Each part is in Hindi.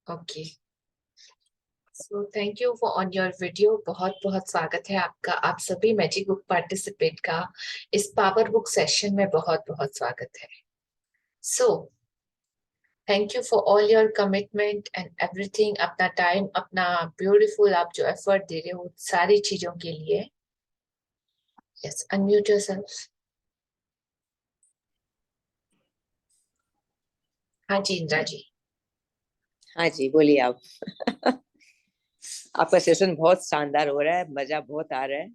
Okay, so thank you for on your video. बहुत बहुत स्वागत है आपका, आप सभी मैजिक बुक पार्टिसिपेट का इस पावर बुक सेशन में बहुत बहुत स्वागत है। So thank you for all your commitment and everything, अपना टाइम, अपना ब्यूटीफुल आप जो एफर्ट दे रहे हो सारी चीजों के लिए। Yes, unmute yourself. हाँ जी, इंद्रा जी। हाँ जी, बोलिए आप। आपका सेशन बहुत शानदार हो रहा है, मजा बहुत आ रहा है।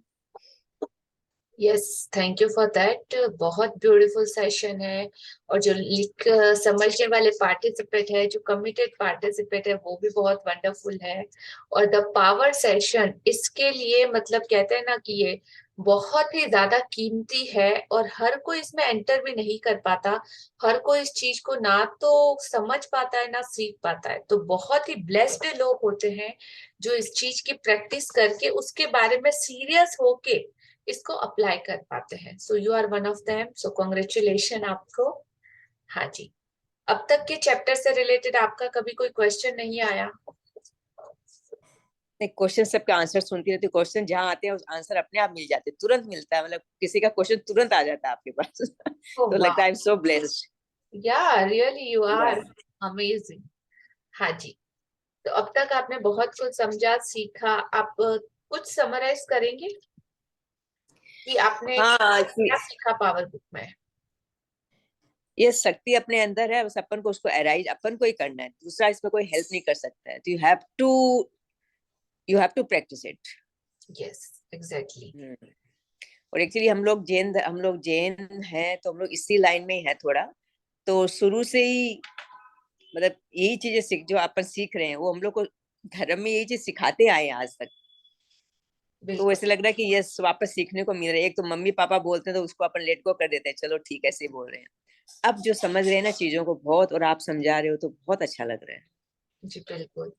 Yes, thank you for that. बहुत ब्यूटीफुल सेशन है, और जो लिख समझने वाले पार्टिसिपेट है, जो कमिटेड पार्टिसिपेट है, वो भी बहुत वंडरफुल है। और द पावर सेशन इसके लिए मतलब कहते हैं ना कि ये बहुत ही ज्यादा कीमती है, और हर कोई इसमें एंटर भी नहीं कर पाता। हर कोई इस चीज को ना तो समझ पाता है ना सीख पाता है। तो बहुत ही ब्लेस्ड लोग होते हैं जो इस चीज की प्रैक्टिस करके उसके बारे में सीरियस होके इसको अप्लाई कर पाते हैं। So you are one of them, so congratulation आपको। हाँ जी, अब तक के चैप्टर से रिलेटेड आपका कभी कोई क्वेश्चन नहीं आया? क्वेश्चन सबका आंसर सुनती रहती, क्वेश्चन जहाँ आते हैं उस आंसर अपने आप मिल जाते, तुरंत मिलता है। मतलब किसी का क्वेश्चन तुरंत आ जाता है आपके पास। ओह तो लगता है वाह, आई एम सो ब्लेस्ड। या रियली यू आर अमेजिंग। हाँ जी, तो अब तक आपने बहुत कुछ समझा सीखा। आप कुछ समराइज करेंगे कि आपने हाँ, क्या सीखा पावर बुक में? ये शक्ति अपने अंदर है, बस अपन को उसको एराइज अपन को ही करना है, दूसरा इसमें कोई हेल्प नहीं कर सकता है। तो you have to practice it. Yes, exactly. और एक्चुअली हम लोग जैन हैं, तो हम लोग इसी लाइन में ही है थोड़ा। तो शुरू से ही मतलब यही चीजें जो अपन सीख रहे हैं वो हम लोग को धर्म में यही चीज सिखाते आए हैं आज तक। तो बिल्कुल। ऐसे लग रहा है कि ये वापस सीखने को मिल रहा है। एक तो मम्मी पापा बोलते हैं तो उसको अपन लेट को कर देते हैं, चलो ठीक है ऐसे ही बोल रहे हैं। अब जो समझ रहे हैं ना चीजों को बहुत, और आप समझा रहे हो तो बहुत अच्छा लग रहा है। जी बिल्कुल।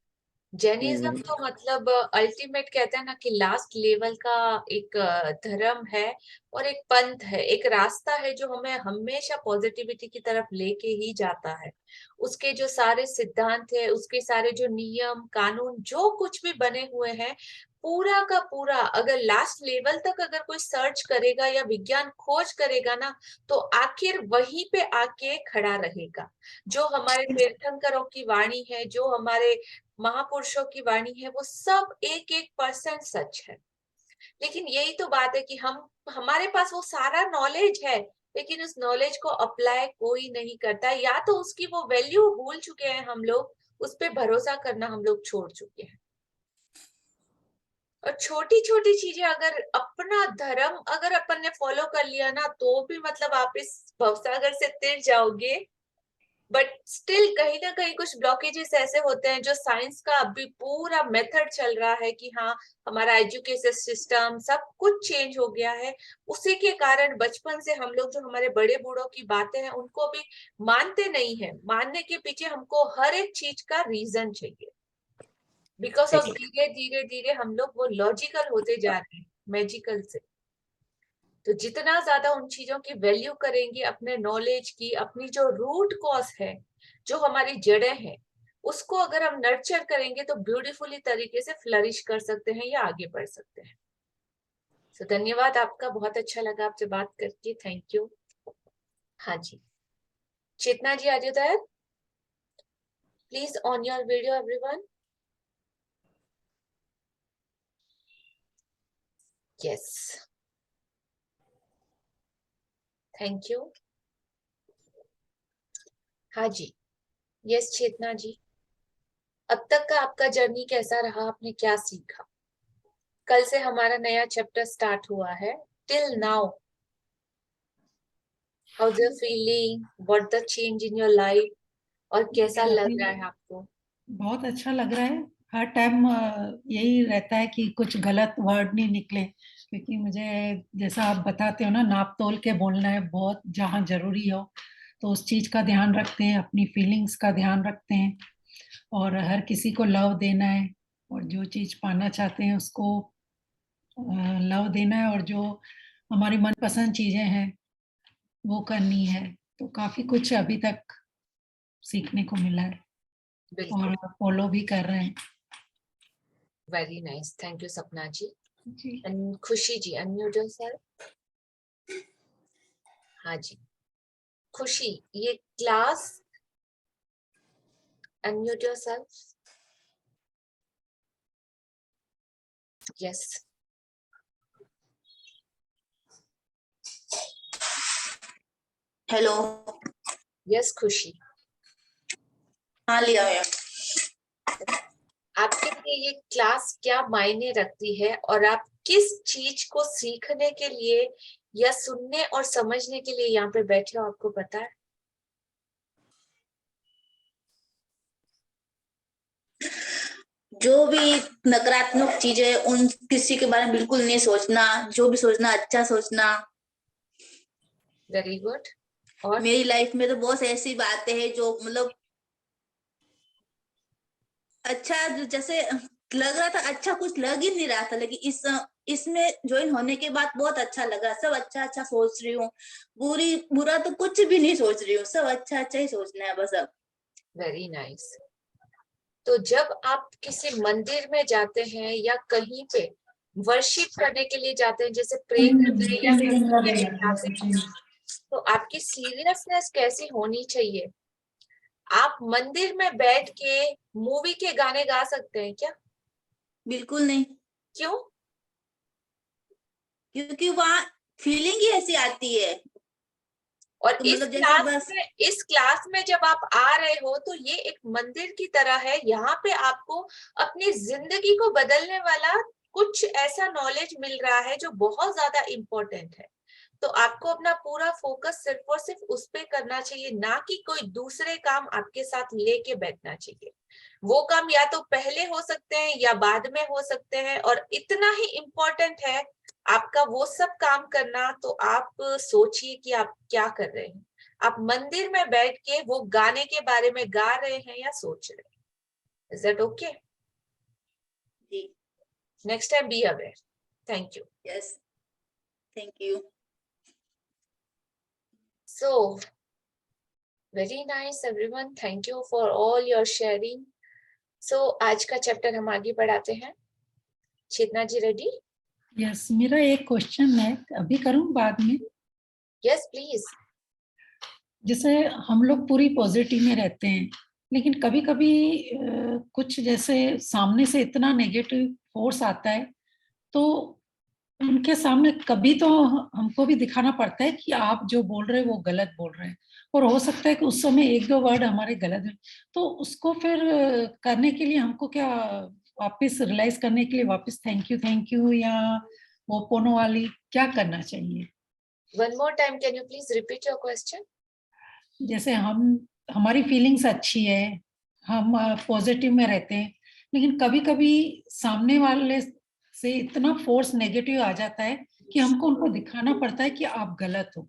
जैनिज्म हम्म। तो मतलब अल्टीमेट कहते हैं ना कि लास्ट लेवल का एक धर्म है, और एक पंथ है, एक रास्ता है जो हमें हमेशा पॉजिटिविटी की तरफ लेके ही जाता है। उसके जो सारे सिद्धांत है, उसके सारे जो नियम कानून जो कुछ भी बने हुए हैं, पूरा का पूरा अगर लास्ट लेवल तक अगर कोई सर्च करेगा या विज्ञान खोज करेगा ना, तो आखिर वहीं पे आके खड़ा रहेगा। जो हमारे तीर्थंकरों की वाणी है, जो हमारे महापुरुषों की वाणी है, वो सब एक एक परसेंट सच है। लेकिन यही तो बात है कि हम हमारे पास वो सारा नॉलेज है, लेकिन उस नॉलेज को अप्लाई कोई नहीं करता, या तो उसकी वो वैल्यू भूल चुके हैं हम लोग, उस पे भरोसा करना हम लोग छोड़ चुके हैं। और छोटी छोटी चीजें अगर अपना धर्म अगर अपन ने फॉलो कर लिया ना, तो भी मतलब आप इस भवसागर से तिर जाओगे। बट स्टिल कहीं ना कहीं कुछ ब्लॉकेजेस ऐसे होते हैं, जो साइंस का अभी पूरा मेथड चल रहा है कि हाँ, हमारा एजुकेशन सिस्टम सब कुछ चेंज हो गया है। उसी के कारण बचपन से हम लोग जो हमारे बड़े बूढ़ों की बातें हैं उनको भी मानते नहीं है। मानने के पीछे हमको हर एक चीज का रीजन चाहिए, बिकॉज ऑफ धीरे धीरे धीरे हम लोग वो लॉजिकल होते जा रहे हैं मैजिकल से। तो जितना ज्यादा उन चीजों की वैल्यू करेंगे, अपने नॉलेज की, अपनी जो रूट कॉज है, जो हमारी जड़ें हैं, उसको अगर हम नर्चर करेंगे तो ब्यूटीफुली तरीके से फ्लरिश कर सकते हैं या आगे बढ़ सकते हैं। तो धन्यवाद आपका, बहुत अच्छा लगा आपसे बात करके, थैंक यू। हाँ जी, चेतना जी आज there, please on your video everyone. Yes, thank you. हाँ जी, यस चेतना जी, अब तक का आपका जर्नी कैसा रहा? आपने क्या सीखा? कल से हमारा नया चैप्टर स्टार्ट हुआ है। Till now house your feeling, what the change in your life, और कैसा लग रहा है आपको? बहुत अच्छा लग रहा है। हर टाइम यही रहता है कि कुछ गलत वर्ड नहीं निकले, क्योंकि मुझे जैसा आप बताते हो ना, नाप तोल के बोलना है बहुत, जहाँ जरूरी हो तो उस चीज का ध्यान रखते हैं, अपनी फीलिंग्स का ध्यान रखते हैं, और हर किसी को लव देना है, और जो चीज पाना चाहते हैं उसको लव देना है, और जो हमारी मनपसंद चीजें हैं वो करनी है। तो काफी कुछ अभी तक सीखने को मिला है। बिल्कुल, और फॉलो भी कर रहे हैं। वेरी नाइस, थैंक यू सपना जी। जी एंड खुशी जी, अनम्यूट योरसेल्फ। हाँ जी, खुशी, ये class, unmute yourself. Yes, hello. Yes खुशी, हाँ लिया है। आपके लिए ये क्लास क्या मायने रखती है और आप किस चीज को सीखने के लिए या सुनने और समझने के लिए यहाँ पे बैठे हो, आपको पता है? जो भी नकारात्मक चीजें उन किसी के बारे में बिल्कुल नहीं सोचना, जो भी सोचना अच्छा सोचना। Very good. और मेरी लाइफ में तो बहुत ऐसी बातें हैं जो मतलब अच्छा जैसे लग रहा था, अच्छा कुछ लग ही नहीं रहा था, लेकिन इसमें ज्वाइन होने के बाद बहुत अच्छा लगा। सब अच्छा अच्छा सोच रही हूँ, बुरा तो कुछ भी नहीं सोच रही हूँ, सब अच्छा अच्छा ही सोचना है बस अब। Very nice. तो जब आप किसी मंदिर में जाते हैं या कहीं पे वर्शिप करने के लिए जाते हैं, जैसे प्रे करने या करने के लिए जाते हैं, तो आपकी सीरियसनेस कैसी होनी चाहिए? आप मंदिर में बैठ के मूवी के गाने गा सकते हैं क्या? बिल्कुल नहीं, क्यों? क्योंकि वहाँ फीलिंग ही ऐसी आती है। और तो इस मतलब जैसे क्लास बस में जब आप आ रहे हो तो ये एक मंदिर की तरह है। यहाँ पे आपको अपनी जिंदगी को बदलने वाला कुछ ऐसा नॉलेज मिल रहा है जो बहुत ज्यादा इम्पोर्टेंट है। तो आपको अपना पूरा फोकस सिर्फ और सिर्फ उस पे करना चाहिए, ना कि कोई दूसरे काम आपके साथ लेके बैठना चाहिए। वो काम या तो पहले हो सकते हैं या बाद में हो सकते हैं, और इतना ही इम्पोर्टेंट है आपका वो सब काम करना। तो आप सोचिए कि आप क्या कर रहे हैं। आप मंदिर में बैठ के वो गाने के बारे में गा रहे हैं या सोच रहे हैं? Is that okay? जी। Next time be aware. Thank you. Yes, thank you. So very nice everyone, thank you for all your sharing. सो आज का चैप्टर हम आगे बढ़ाते हैं। चेतना जी रेडी? यस, मेरा एक क्वेश्चन है, अभी करूं बाद में? Yes please. जैसे हम लोग पूरी पॉजिटिव में रहते हैं, लेकिन कभी कभी कुछ जैसे सामने से इतना नेगेटिव फोर्स आता है, तो उनके सामने कभी तो हमको भी दिखाना पड़ता है कि आप जो बोल रहे हैं वो गलत बोल रहे हैं। और हो सकता है कि उस समय एक दो वर्ड हमारे गलत हैं, तो उसको फिर करने के लिए हमको क्या, वापस रियलाइज करने के लिए वापस थैंक यू या वो पोनो वाली क्या करना चाहिए? One more time, can you please repeat your question? जैसे हमारी फीलिंग्स अच्छी है, हम पॉजिटिव में रहते हैं, लेकिन कभी कभी सामने वाले से इतना फोर्स नेगेटिव आ जाता है कि हमको उनको दिखाना पड़ता है कि आप गलत हो,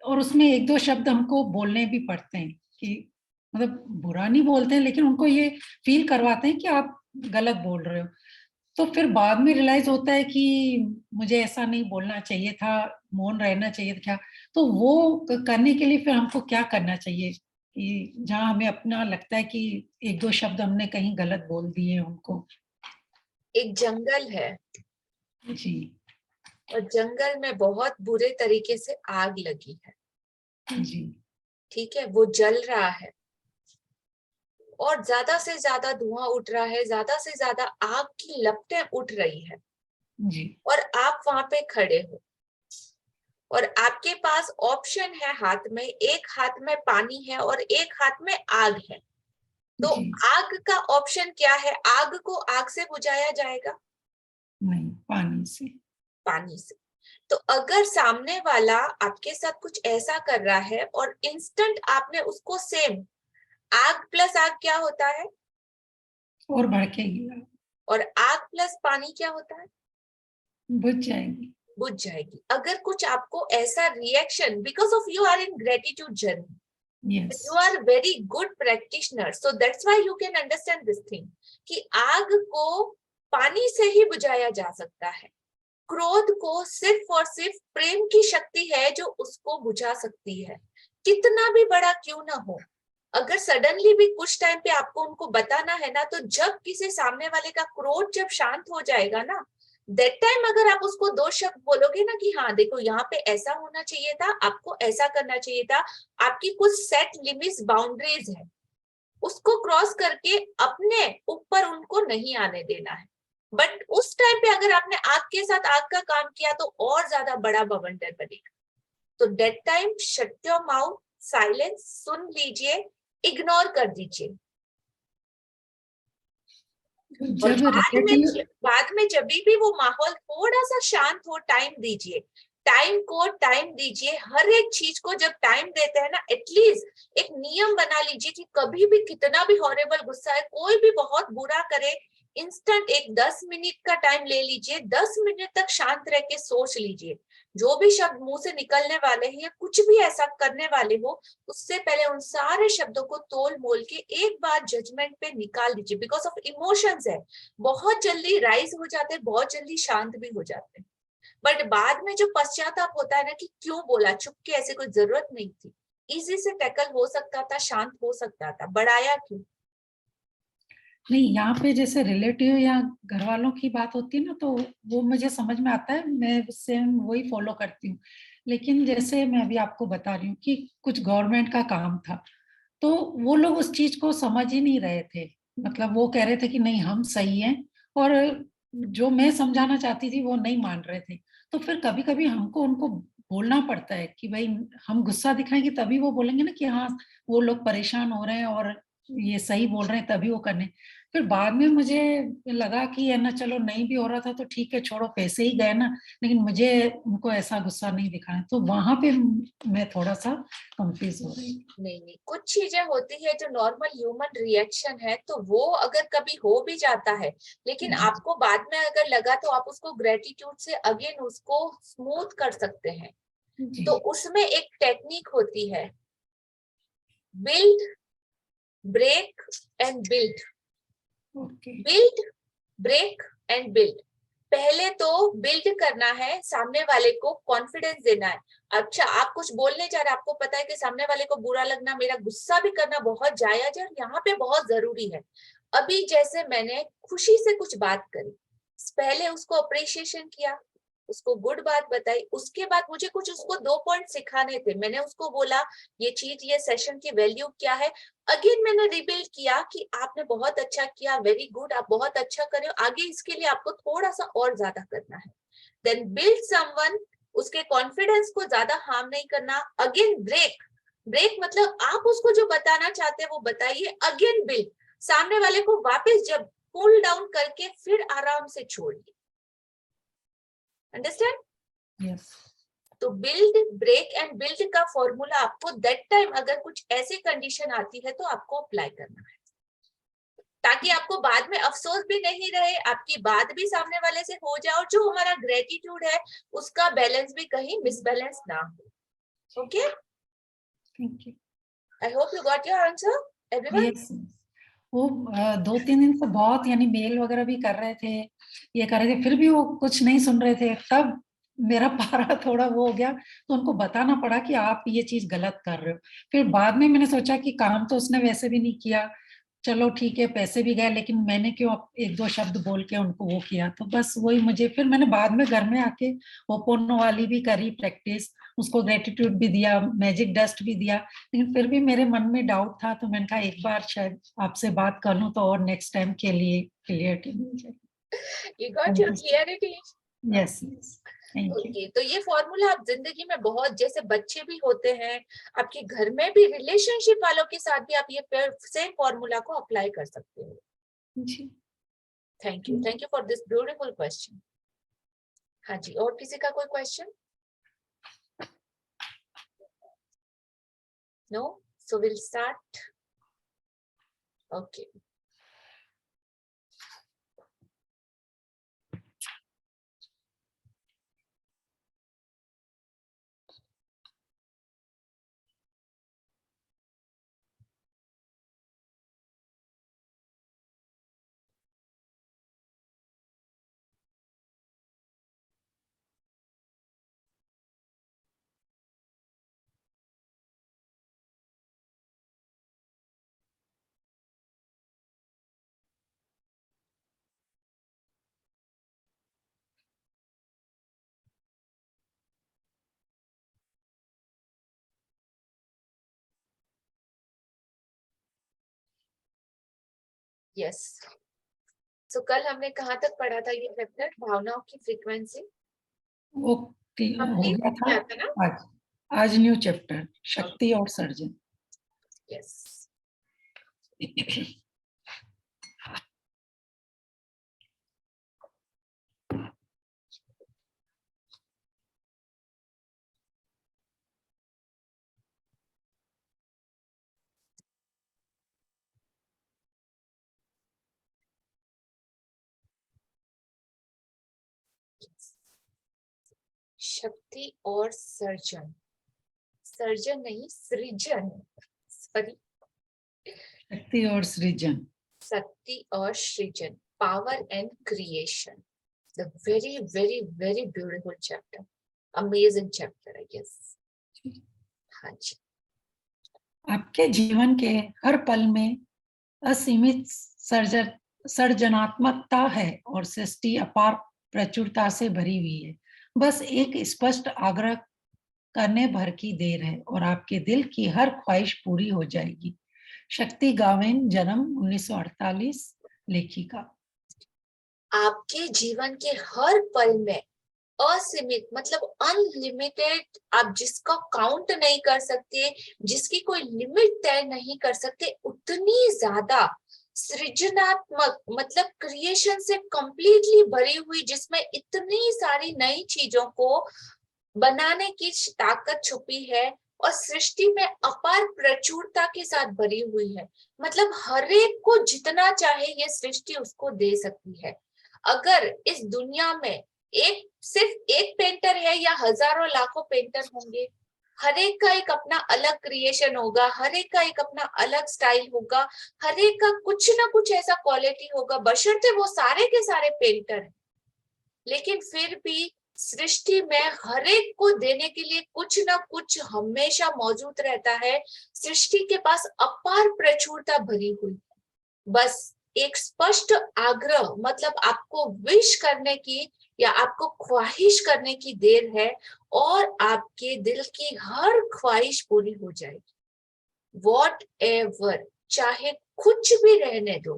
और उसमें एक दो शब्द हमको बोलने भी पड़ते हैं कि मतलब बुरा नहीं बोलते हैं, लेकिन उनको ये फील करवाते हैं कि आप गलत बोल रहे हो। तो फिर बाद में रियलाइज होता है कि मुझे ऐसा नहीं बोलना चाहिए था, मौन रहना चाहिए था क्या। तो वो करने के लिए फिर हमको क्या करना चाहिए कि जहाँ हमें अपना लगता है कि एक दो शब्द हमने कहीं गलत बोल दिए उनको? एक जंगल है जी और जंगल में बहुत बुरे तरीके से आग लगी है। जी ठीक है, वो जल रहा है और ज्यादा से ज्यादा धुआं उठ रहा है, ज्यादा से ज्यादा आग की लपटें उठ रही है। जी और आप वहां पे खड़े हो और आपके पास ऑप्शन है, हाथ में एक हाथ में पानी है और एक हाथ में आग है। तो जी। आग का ऑप्शन क्या है? आग को आग से बुझाया जाएगा? नहीं, पानी से। पानी से। तो अगर सामने वाला आपके साथ कुछ ऐसा कर रहा है और इंस्टेंट आपने उसको सेम, आग प्लस आग क्या होता है? और भड़केगी, और आग प्लस पानी क्या होता है? बुझ जाएगी। बुझ जाएगी। अगर कुछ आपको ऐसा reaction, because of you are in gratitude journey, yes. you are very good practitioner, so that's why you can understand this thing कि आग को पानी से ही बुझाया जा सकता है। क्रोध को सिर्फ और सिर्फ प्रेम की शक्ति है जो उसको बुझा सकती है, कितना भी बड़ा क्यों ना हो। अगर सडनली भी कुछ टाइम पे आपको उनको बताना है ना, तो जब किसी सामने वाले का क्रोध जब शांत हो जाएगा ना, दैट टाइम अगर आप उसको 2 शब्द बोलोगे ना कि हाँ देखो यहाँ पे ऐसा होना चाहिए था, आपको ऐसा करना चाहिए था, आपकी कुछ सेट लिमिट्स बाउंड्रीज है, उसको क्रॉस करके अपने ऊपर उनको नहीं आने देना है। बट उस टाइम पे अगर आपने आग के साथ आग का काम किया तो और ज्यादा बड़ा बवंडर बनेगा। तो that time shut your mouth, silence, सुन लीजिए, इग्नोर कर दीजिए। और जब रिलेटिव बाद में जब भी वो माहौल थोड़ा सा शांत हो, टाइम दीजिए, टाइम को टाइम दीजिए। हर एक चीज को जब टाइम देते हैं ना, एटलीस्ट एक नियम बना लीजिए कि कभी भी कितना भी हॉरेबल गुस्सा है, कोई भी बहुत बुरा करे, इंस्टेंट एक 10 मिनट का टाइम ले लीजिए, 10 मिनट तक शांत रह के सोच लीजिए। जो भी शब्द मुंह से निकलने वाले हैं या कुछ भी ऐसा करने वाले हो, उससे पहले उन सारे शब्दों को तोल मोल के एक बार जजमेंट पे निकाल दीजिए। बिकॉज ऑफ इमोशंस है, बहुत जल्दी राइज हो जाते हैं, बहुत जल्दी शांत भी हो जाते हैं। बट बाद में जो पश्चाताप होता है ना कि क्यों बोला, चुप के, ऐसे कोई जरूरत नहीं थी, इजी से टैकल हो सकता था, शांत हो सकता था, बढ़ाया क्यों। नहीं, यहाँ पे जैसे रिलेटिव या घर वालों की बात होती है ना, तो वो मुझे समझ में आता है, मैं सेम वही फॉलो करती हूँ। लेकिन जैसे मैं अभी आपको बता रही हूँ कि कुछ गवर्नमेंट का काम था, तो वो लोग उस चीज को समझ ही नहीं रहे थे। मतलब वो कह रहे थे कि नहीं हम सही हैं, और जो मैं समझाना चाहती थी वो नहीं मान रहे थे। तो फिर कभी कभी हमको उनको बोलना पड़ता है कि भाई हम गुस्सा दिखाएंगे तभी वो बोलेंगे ना कि हाँ वो लोग परेशान हो रहे हैं और ये सही बोल रहे हैं, तभी वो करने। फिर बाद में मुझे लगा कि है ना, चलो नहीं भी हो रहा था तो ठीक है, छोड़ो, पैसे ही गए ना, लेकिन मुझे उनको ऐसा गुस्सा नहीं दिखाना। तो वहां पे मैं थोड़ा सा कंफ्यूज हो रही हूँ। नहीं नहीं, कुछ चीजें होती है जो नॉर्मल ह्यूमन रिएक्शन है, तो वो अगर कभी हो भी जाता है, लेकिन जी आपको बाद में अगर लगा तो आप उसको ग्रेटिट्यूड से अगेन उसको स्मूथ कर सकते हैं। जी। तो उसमें एक टेक्निक होती है, build, break and build. Okay. Build, break and build. पहले तो बिल्ड करना है, सामने वाले को कॉन्फिडेंस देना है। अच्छा, आप कुछ बोलने जा रहे हैं, आपको पता है कि सामने वाले को बुरा लगना, मेरा गुस्सा भी करना बहुत जायज है, यहाँ पे बहुत जरूरी है। अभी जैसे मैंने खुशी से कुछ बात करी, पहले उसको अप्रिशिएशन किया, उसको गुड बात बताई, उसके बाद मुझे कुछ उसको 2 पॉइंट सिखाने थे, मैंने उसको बोला ये चीज, ये सेशन की वैल्यू क्या है। अगेन मैंने रिबिल्ड किया कि आपने बहुत अच्छा किया, वेरी गुड, आप बहुत अच्छा कर रहे हो, आगे इसके लिए आपको थोड़ा सा और ज्यादा करना है। देन बिल्ड समवन, उसके कॉन्फिडेंस को ज्यादा हार्म नहीं करना। अगेन ब्रेक, ब्रेक मतलब आप उसको जो बताना चाहते हैं वो बताइए। अगेन बिल्ड, सामने वाले को वापस जब कूल डाउन करके फिर आराम से छोड़िए। अंडरस्टैंड। यस। तो बिल्ड, ब्रेक एंड बिल्ड का फॉर्मूला आपको दैट टाइम अगर कुछ ऐसी कंडीशन आती है तो आपको अप्लाई करना है, ताकि आपको बाद में अफसोस भी नहीं रहे, आपकी बात भी सामने वाले से हो जाए, और जो हमारा ग्रेटिट्यूड है उसका बैलेंस भी कहीं मिसबैलेंस ना हो। Okay, thank you. I hope you got your answer everyone. Yes. वो 2-3 दिन से बहुत यानी मेल वगैरह भी कर रहे थे, ये कर रहे थे, फिर भी वो कुछ नहीं सुन रहे थे। तब मेरा पारा थोड़ा वो हो गया, तो उनको बताना पड़ा कि आप ये चीज गलत कर रहे हो। फिर बाद में मैंने सोचा कि काम तो उसने वैसे भी नहीं किया, चलो ठीक है, पैसे भी गए, लेकिन मैंने क्यों 1-2 शब्द बोल के उनको वो किया। तो बस वही मुझे, फिर मैंने बाद में घर में आके ओपोनो वाली भी करी प्रैक्टिस, उसको ग्रेटिट्यूड भी दिया, मैजिक डस्ट भी दिया। लेकिन फिर भी मेरे मन में डाउट था, तो मैंने कहा एक बार शायद आपसे बात कर लूं तो और नेक्स्ट टाइम के लिए क्लियरिटी मिल जाए। You got thank your you. Clarity. Yes yes. Thank you. Okay, तो ये फॉर्मूला आप जिंदगी में बहुत, जैसे बच्चे भी होते हैं, आपके घर में भी रिलेशनशिप वालों के साथ भी आप ये सेम फॉर्मूला को अप्लाई कर सकते हो। जी। Thank you for this beautiful question. हाँ जी, और किसी का कोई question? No, so will start. Okay. Yes. So कल हमने कहाँ तक पढ़ा था ये चैप्टर, भावनाओं की फ्रीक्वेंसी? वो हो कंप्लीट गया हो था। गया था ना? आज न्यू चैप्टर, शक्ति और सर्जन। यस। शक्ति और सर्जन, सर्जन नहीं सृजन, सॉरी, शक्ति और सृजन। शक्ति और सृजन, power and creation. The very very very beautiful chapter, amazing chapter I guess. हाँ जी। आपके जीवन के हर पल में असीमित सर्जनात्मकता है और सृष्टि अपार प्रचुरता से भरी हुई है। बस एक स्पष्ट आग्रह करने भर की देर है और आपके दिल की हर ख्वाहिश पूरी हो जाएगी। शक्ति गाविन, जन्म 1948, लेखिका। आपके जीवन के हर पल में असीमित मतलब अनलिमिटेड, आप जिसका काउंट नहीं कर सकते, जिसकी कोई लिमिट तय नहीं कर सकते, उतनी ज्यादा सृजनात्मक मतलब क्रिएशन से कंप्लीटली भरी हुई, जिसमें इतनी सारी नई चीजों को बनाने की ताकत छुपी है और सृष्टि में अपार प्रचुरता के साथ भरी हुई है। मतलब हर एक को जितना चाहे ये सृष्टि उसको दे सकती है। अगर इस दुनिया में सिर्फ एक पेंटर है या हजारों लाखों पेंटर होंगे, हर एक का एक अपना अलग क्रिएशन होगा, हर एक का एक अपना अलग स्टाइल होगा, हर एक का कुछ ना कुछ ऐसा क्वालिटी होगा, बशर्ते वो सारे के सारे पेंटर हैं। लेकिन फिर भी सृष्टि में हर एक को देने के लिए कुछ ना कुछ हमेशा मौजूद रहता है। सृष्टि के पास अपार प्रचुरता भरी हुई है। बस एक स्पष्ट आग्रह मतलब आपको विश करने की या आपको ख्वाहिश करने की देर है और आपके दिल की हर ख्वाहिश पूरी हो जाएगी। वॉट एवर, चाहे कुछ भी रहने दो,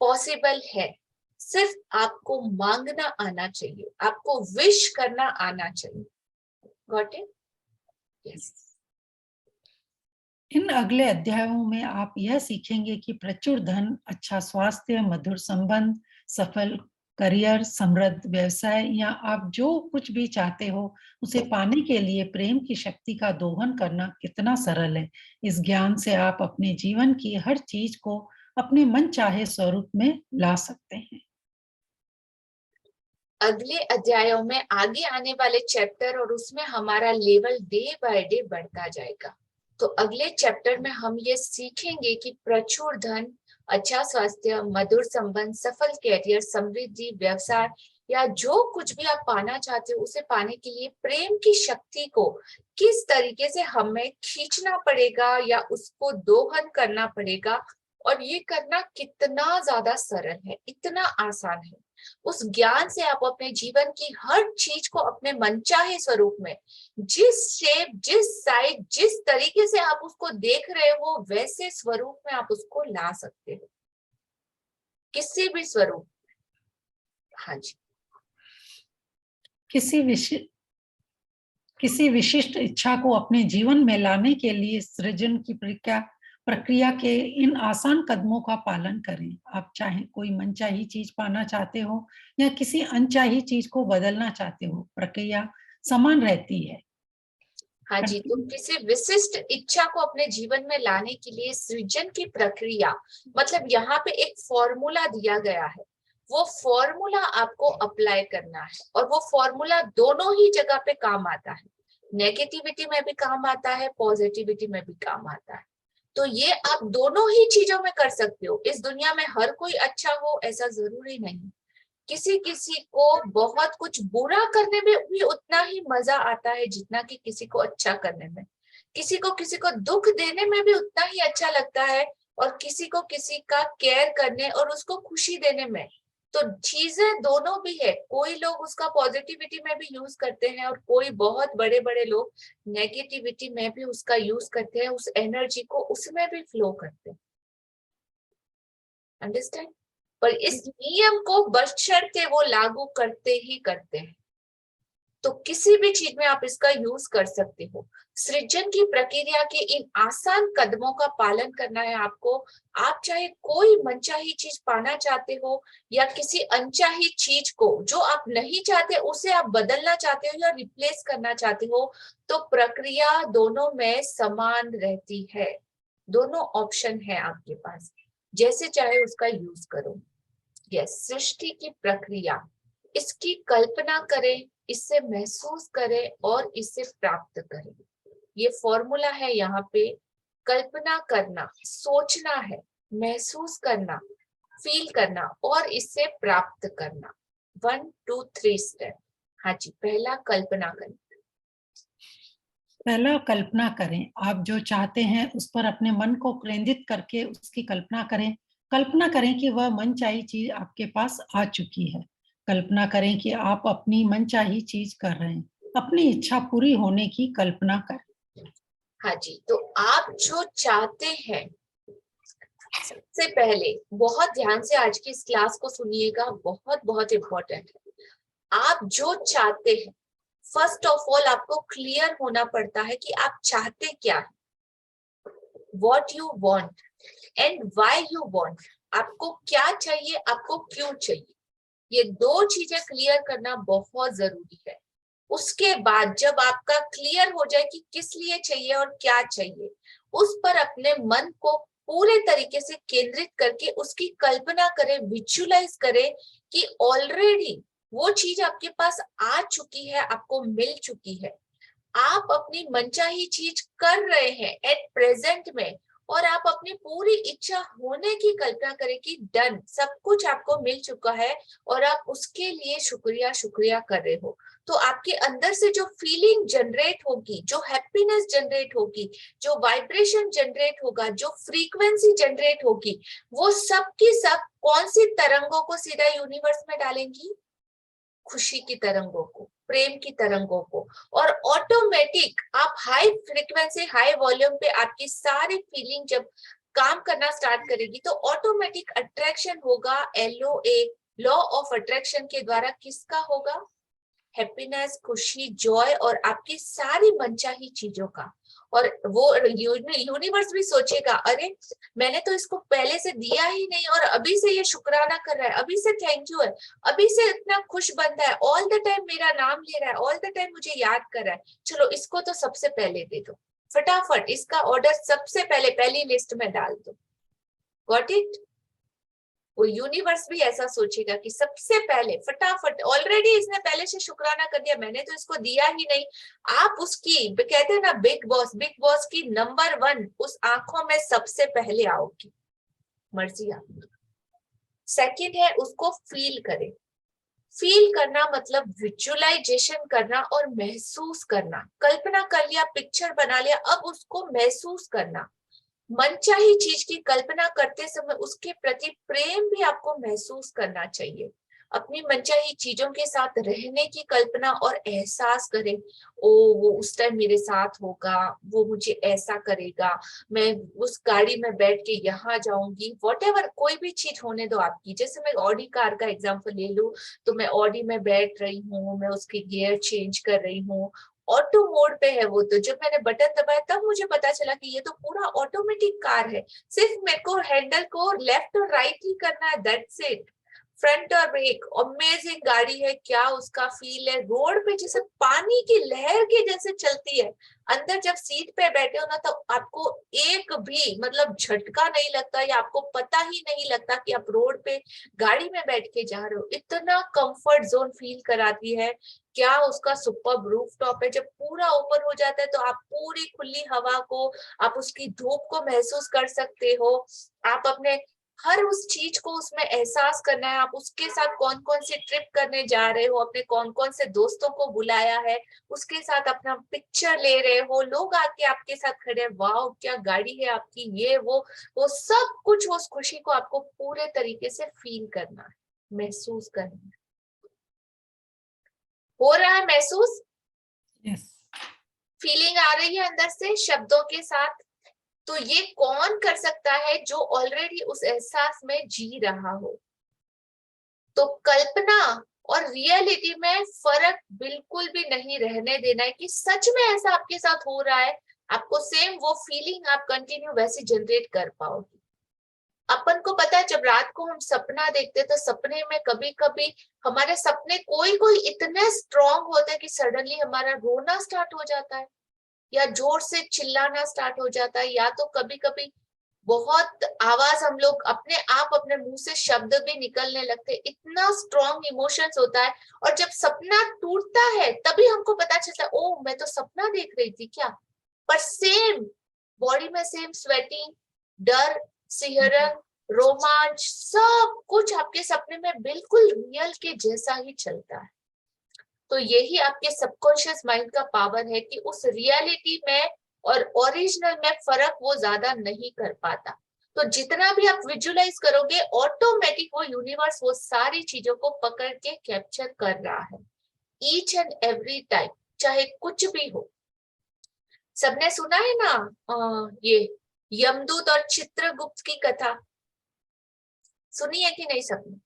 पॉसिबल है। सिर्फ आपको मांगना आना चाहिए, आपको विश करना आना चाहिए। Got it? यस। इन अगले अध्यायों में आप यह सीखेंगे कि प्रचुर धन, अच्छा स्वास्थ्य, मधुर संबंध, सफल करियर, समृद्ध व्यवसाय या आप जो कुछ भी चाहते हो उसे पाने के लिए प्रेम की शक्ति का दोहन करना कितना सरल है। इस ज्ञान से आप अपने जीवन की हर चीज को अपने मन चाहे स्वरूप में ला सकते हैं। अगले अध्यायों में आगे आने वाले चैप्टर और उसमें हमारा लेवल डे बाय डे बढ़ता जाएगा। तो अगले चैप्टर में हम ये सीखेंगे कि प्रचुर धन, अच्छा स्वास्थ्य, मधुर संबंध, सफल कैरियर, समृद्धि, व्यवसाय या जो कुछ भी आप पाना चाहते हो उसे पाने के लिए प्रेम की शक्ति को किस तरीके से हमें खींचना पड़ेगा या उसको दोहन करना पड़ेगा, और ये करना कितना ज्यादा सरल है, इतना आसान है। उस ज्ञान से आप अपने जीवन की हर चीज को अपने मनचाहे स्वरूप में, जिस शेप, जिस साइज, जिस तरीके से आप उसको देख रहे हो वैसे स्वरूप में आप उसको ला सकते हो, किसी भी स्वरूप। हाँ जी। किसी विशिष्ट इच्छा को अपने जीवन में लाने के लिए सृजन की प्रक्रिया के इन आसान कदमों का पालन करें। आप चाहे कोई मनचाही चीज पाना चाहते हो या किसी अनचाही चीज को बदलना चाहते हो, प्रक्रिया समान रहती है। हाँ जी। तो किसी विशिष्ट इच्छा को अपने जीवन में लाने के लिए सृजन की प्रक्रिया मतलब यहाँ पे एक फॉर्मूला दिया गया है, वो फॉर्मूला आपको अप्लाई करना है और वो फॉर्मूला दोनों ही जगह पे काम आता है। नेगेटिविटी में भी काम आता है, पॉजिटिविटी में भी काम आता है। तो ये आप दोनों ही चीजों में कर सकते हो। इस दुनिया में हर कोई अच्छा हो ऐसा जरूरी नहीं। किसी किसी को बहुत कुछ बुरा करने में भी उतना ही मजा आता है जितना कि किसी को अच्छा करने में। किसी को दुख देने में भी उतना ही अच्छा लगता है और किसी को किसी का केयर करने और उसको खुशी देने में। तो चीजें दोनों भी है। कोई लोग उसका पॉजिटिविटी में भी यूज करते हैं और कोई बहुत बड़े बड़े लोग नेगेटिविटी में भी उसका यूज करते हैं, उस एनर्जी को उसमें भी फ्लो करते हैं। अंडरस्टैंड? पर इस नियम को बशर्ते वो लागू करते ही करते हैं। तो किसी भी चीज में आप इसका यूज कर सकते हो। सृजन की प्रक्रिया के इन आसान कदमों का पालन करना है आपको। आप चाहे कोई मनचाही चीज पाना चाहते हो या किसी अनचाही चीज को जो आप नहीं चाहते उसे आप बदलना चाहते हो या रिप्लेस करना चाहते हो, तो प्रक्रिया दोनों में समान रहती है। दोनों ऑप्शन है आपके पास, जैसे चाहे उसका यूज करो। यस, सृष्टि की प्रक्रिया, इसकी कल्पना करें, इससे महसूस करें और इसे प्राप्त करें। ये फॉर्मूला है यहाँ पे। कल्पना करना, सोचना है, महसूस करना, फील करना और इसे प्राप्त करना। 1 2 3 स्टेप। हाँ जी, पहला कल्पना करें। पहला कल्पना करें, आप जो चाहते हैं उस पर अपने मन को केंद्रित करके उसकी कल्पना करें। कल्पना करें कि वह मनचाही चीज आपके पास आ चुकी है। कल्पना करें कि आप अपनी मनचाही चीज कर रहे हैं। अपनी इच्छा पूरी होने की कल्पना करें। हाँ जी, तो आप जो चाहते हैं, सबसे पहले बहुत ध्यान से आज की इस क्लास को सुनिएगा, बहुत बहुत इम्पोर्टेंट है। आप जो चाहते हैं, फर्स्ट ऑफ ऑल आपको क्लियर होना पड़ता है कि आप चाहते क्या है। What you want and why you want। आपको क्या चाहिए, आपको क्यों चाहिए, ये दो चीजें क्लियर करना बहुत जरूरी है। उसके बाद जब आपका क्लियर हो जाए कि किस लिए चाहिए और क्या चाहिए, उस पर अपने मन को पूरे तरीके से केंद्रित करके उसकी कल्पना करें, विजुअलाइज करें कि ऑलरेडी वो चीज आपके पास आ चुकी है, आपको मिल चुकी है। आप अपनी मनचाही चीज कर रहे हैं एट प्रेजेंट में, और आप अपनी पूरी इच्छा होने की कल्पना करें कि डन, सब कुछ आपको मिल चुका है और आप उसके लिए शुक्रिया शुक्रिया कर रहे हो। तो आपके अंदर से जो फीलिंग जनरेट होगी, जो हैप्पीनेस जनरेट होगी, जो वाइब्रेशन जनरेट होगा, जो फ्रीक्वेंसी जनरेट होगी, वो सब की सब कौन सी तरंगों को सीधा यूनिवर्स में डालेंगी? खुशी की तरंगों को, प्रेम की तरंगों को। और ऑटोमेटिक आप हाई फ्रीक्वेंसी, हाई वॉल्यूम पे आपकी सारी फीलिंग जब काम करना स्टार्ट करेगी तो ऑटोमेटिक अट्रैक्शन होगा। LOA, लॉ ऑफ अट्रैक्शन के द्वारा किसका होगा? हैप्पीनेस, खुशी, जॉय और आपकी सारी मनचाही चीजों का। और वो यूनिवर्स भी सोचेगा, अरे मैंने तो इसको पहले से दिया ही नहीं और अभी से ये शुक्राना कर रहा है, अभी से थैंक यू है, अभी से इतना खुश बन रहा है, ऑल द टाइम मेरा नाम ले रहा है, ऑल द टाइम मुझे याद कर रहा है, चलो इसको तो सबसे पहले दे दो, फटाफट इसका ऑर्डर सबसे पहले पहली लिस्ट में डाल दो। Got it? वो यूनिवर्स भी ऐसा सोचेगा कि सबसे पहले फटाफट, ऑलरेडी इसने पहले से शुक्राना कर दिया, मैंने तो इसको दिया ही नहीं। आप उसकी, कहते हैं ना बिग बॉस की नंबर 1 उस आंखों में सबसे पहले आओगी। मर्जी आपकी। सेकंड है, उसको फील करें। फील करना मतलब विजुअलाइजेशन करना और महसूस करना। कल्पना कर लिया, पिक्चर बना लिया, अब उसको महसूस करना। मनचाही चीज की कल्पना करते समय उसके प्रति प्रेम भी आपको महसूस करना चाहिए। अपनी मनचाही चीजों के साथ रहने की कल्पना और एहसास करें, ओ वो उस टाइम मेरे साथ होगा, वो मुझे ऐसा करेगा, मैं उस गाड़ी में बैठ के यहाँ जाऊंगी, वॉटेवर, कोई भी चीज होने दो आपकी। जैसे मैं ऑडी कार का एग्जांपल ले लूं, तो मैं ऑडी में बैठ रही हूँ, मैं उसकी गियर चेंज कर रही हूँ, ऑटो मोड पे है वो। तो जब मैंने बटन दबाया तब मुझे पता चला कि ये तो पूरा ऑटोमेटिक कार है, सिर्फ मेरे को हैंडल को लेफ्ट और राइट ही करना है, दैट्स इट। फ्रंट और ब्रेक, अमेजिंग गाड़ी है, क्या उसका फील है, रोड पे जैसे पानी की लहर के जैसे चलती है। अंदर जब सीट पे बैठे हो ना, तो आपको एक भी मतलब झटका नहीं लगता या आपको पता ही नहीं लगता कि आप रोड पे गाड़ी में बैठ के जा रहे हो। इतना कंफर्ट जोन फील कराती है। क्या उसका सुपर रूफटॉप है, जब पूरा ओपन हो जाता है तो आप पूरी खुली हवा को, आप उसकी धूप को महसूस कर सकते हो। आप अपने हर उस चीज को उसमें एहसास करना है। आप उसके साथ कौन कौन सी ट्रिप करने जा रहे हो, अपने कौन कौन से दोस्तों को बुलाया है, उसके साथ अपना पिक्चर ले रहे हो, लोग आके आपके साथ खड़े हैं, वाह क्या गाड़ी है आपकी, ये वो सब कुछ, उस खुशी को आपको पूरे तरीके से फील करना है, महसूस करना है। हो रहा है महसूस? यस। फीलिंग आ रही है अंदर से शब्दों के साथ? तो ये कौन कर सकता है? जो ऑलरेडी उस एहसास में जी रहा हो। तो कल्पना और रियलिटी में फर्क बिल्कुल भी नहीं रहने देना है कि सच में ऐसा आपके साथ हो रहा है। आपको सेम वो फीलिंग आप कंटिन्यू वैसे जनरेट कर पाओगे। अपन को पता है, जब रात को हम सपना देखते हैं तो सपने में कभी कभी हमारे सपने कोई कोई इतने स्ट्रांग होते हैं कि सडनली हमारा रोना स्टार्ट हो जाता है, या जोर से चिल्लाना स्टार्ट हो जाता है, या तो कभी कभी बहुत आवाज हम लोग अपने आप अपने मुंह से शब्द भी निकलने लगते हैं। इतना स्ट्रॉन्ग इमोशंस होता है। और जब सपना टूटता है तभी हमको पता चलता है, ओ मैं तो सपना देख रही थी क्या। पर सेम बॉडी में सेम स्वेटिंग, डर, सिहरन, रोमांच, सब कुछ आपके सपने में बिल्कुल रियल के जैसा ही चलता है। तो यही आपके सबकॉन्शियस माइंड का पावर है कि उस रियलिटी में और ओरिजिनल में फर्क वो ज्यादा नहीं कर पाता। तो जितना भी आप विजुअलाइज करोगे, ऑटोमेटिक वो यूनिवर्स वो सारी चीजों को पकड़ के कैप्चर कर रहा है, ईच एंड एवरी टाइम, चाहे कुछ भी हो। सबने सुना है ना ये यमदूत और चित्रगुप्त की कथा, सुनी है कि नहीं सबने?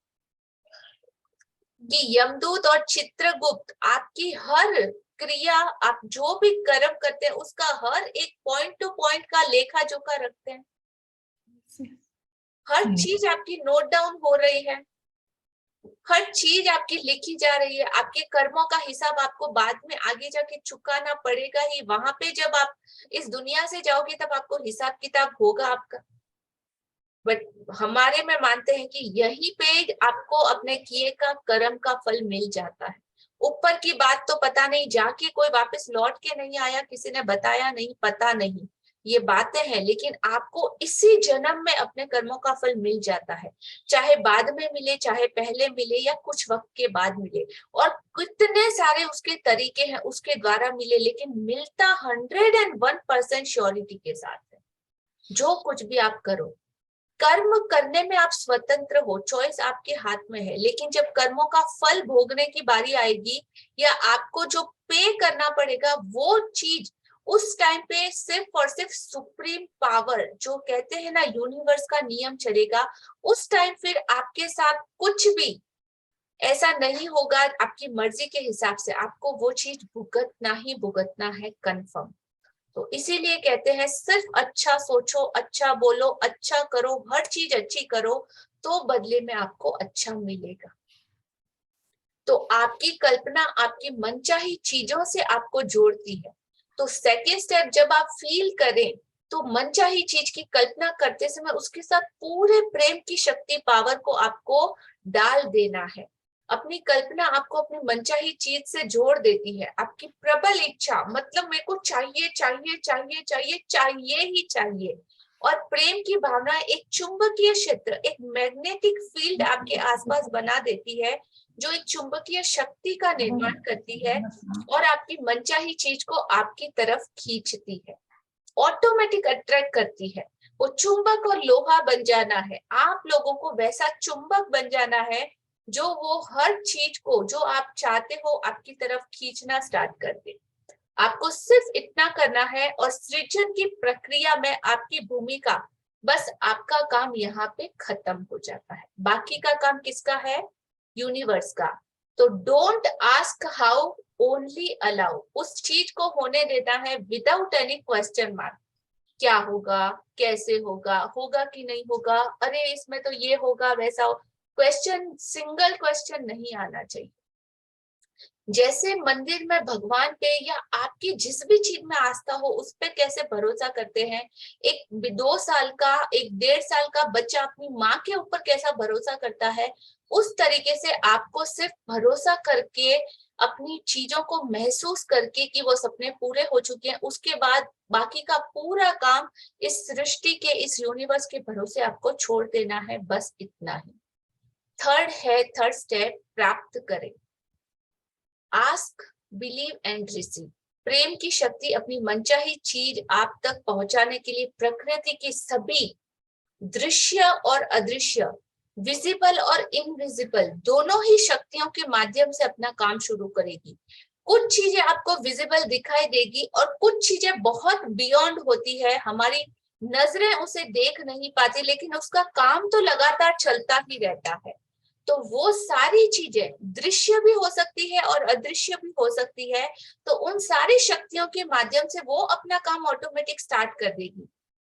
कि यमदूत और चित्रगुप्त आपकी हर क्रिया, आप जो भी कर्म करते हैं उसका हर एक पॉइंट टू पॉइंट का लेखा जोखा रखते हैं। हर चीज आपकी नोट डाउन हो रही है, हर चीज आपकी लिखी जा रही है। आपके कर्मों का हिसाब आपको बाद में आगे जाके चुकाना पड़ेगा ही। वहां पे जब आप इस दुनिया से जाओगे तब आपको हिसाब किताब होगा आपका। बट हमारे में मानते हैं कि यही पे आपको अपने किए का कर्म का फल मिल जाता है। ऊपर की बात तो पता नहीं, जाके कोई वापस लौट के नहीं आया, किसी ने बताया नहीं, पता नहीं, ये बातें हैं। लेकिन आपको इसी जन्म में अपने कर्मों का फल मिल जाता है, चाहे बाद में मिले, चाहे पहले मिले, या कुछ वक्त के बाद मिले। और कितने सारे उसके तरीके हैं उसके द्वारा मिले, लेकिन मिलता 101% श्योरिटी के साथ है। जो कुछ भी आप करो, कर्म करने में आप स्वतंत्र हो, चॉइस आपके हाथ में है। लेकिन जब कर्मों का फल भोगने की बारी आएगी, या आपको जो पे करना पड़ेगा, वो चीज उस टाइम पे सिर्फ और सिर्फ सुप्रीम पावर, जो कहते हैं ना यूनिवर्स का नियम चलेगा। उस टाइम फिर आपके साथ कुछ भी ऐसा नहीं होगा आपकी मर्जी के हिसाब से, आपको वो चीज भुगतना ही भुगतना है, कंफर्म। तो इसीलिए कहते हैं सिर्फ अच्छा सोचो, अच्छा बोलो, अच्छा करो, हर चीज अच्छी करो, तो बदले में आपको अच्छा मिलेगा। तो आपकी कल्पना आपकी मनचाही चीजों से आपको जोड़ती है। तो सेकेंड स्टेप, जब आप फील करें तो मनचाही चीज की कल्पना करते समय उसके साथ पूरे प्रेम की शक्ति, पावर को आपको डाल देना है। अपनी कल्पना आपको अपनी मनचाही चीज से जोड़ देती है। आपकी प्रबल इच्छा, मतलब मेरे को चाहिए चाहिए चाहिए चाहिए चाहिए ही चाहिए। और प्रेम की भावना एक चुंबकीय क्षेत्र, एक मैग्नेटिक फील्ड आपके आसपास बना देती है, जो एक चुंबकीय शक्ति का निर्माण करती है और आपकी मनचाही चीज को आपकी तरफ खींचती है, ऑटोमेटिक अट्रैक्ट करती है। वो चुंबक और लोहा बन जाना है। आप लोगों को वैसा चुंबक बन जाना है जो वो हर चीज को जो आप चाहते हो आपकी तरफ खींचना स्टार्ट कर दे। आपको सिर्फ इतना करना है, और सृजन की प्रक्रिया में आपकी भूमिका, बस आपका काम यहाँ पे खत्म हो जाता है। बाकी का काम किसका है? यूनिवर्स का। तो don't ask how, only allow. उस चीज को होने देना है विदाउट एनी क्वेश्चन मार्क। क्या होगा, कैसे होगा, होगा कि नहीं होगा, अरे इसमें तो ये होगा वैसा हो, क्वेश्चन, सिंगल क्वेश्चन नहीं आना चाहिए। जैसे मंदिर में भगवान पे या आपकी जिस भी चीज में आस्था हो उस पे कैसे भरोसा करते हैं, एक 2 साल का, एक 1.5 साल का बच्चा अपनी माँ के ऊपर कैसा भरोसा करता है, उस तरीके से आपको सिर्फ भरोसा करके, अपनी चीजों को महसूस करके कि वो सपने पूरे हो चुके हैं, उसके बाद बाकी का पूरा काम इस सृष्टि के, इस यूनिवर्स के भरोसे आपको छोड़ देना है, बस इतना ही। थर्ड स्टेप, प्राप्त करें। Ask, believe and receive. प्रेम की शक्ति अपनी मनचाही चीज आप तक पहुंचाने के लिए प्रकृति की सभी दृश्य और अदृश्य, विजिबल और इनविजिबल, दोनों ही शक्तियों के माध्यम से अपना काम शुरू करेगी। कुछ चीजें आपको विजिबल दिखाई देगी और कुछ चीजें बहुत बियॉन्ड होती है, हमारी नजरें उसे देख नहीं पाती, लेकिन उसका काम तो लगातार चलता ही रहता है। तो वो सारी चीजें दृश्य भी हो सकती है और अदृश्य भी हो सकती है। तो उन सारी शक्तियों के माध्यम से वो अपना काम ऑटोमेटिक स्टार्ट कर देगी,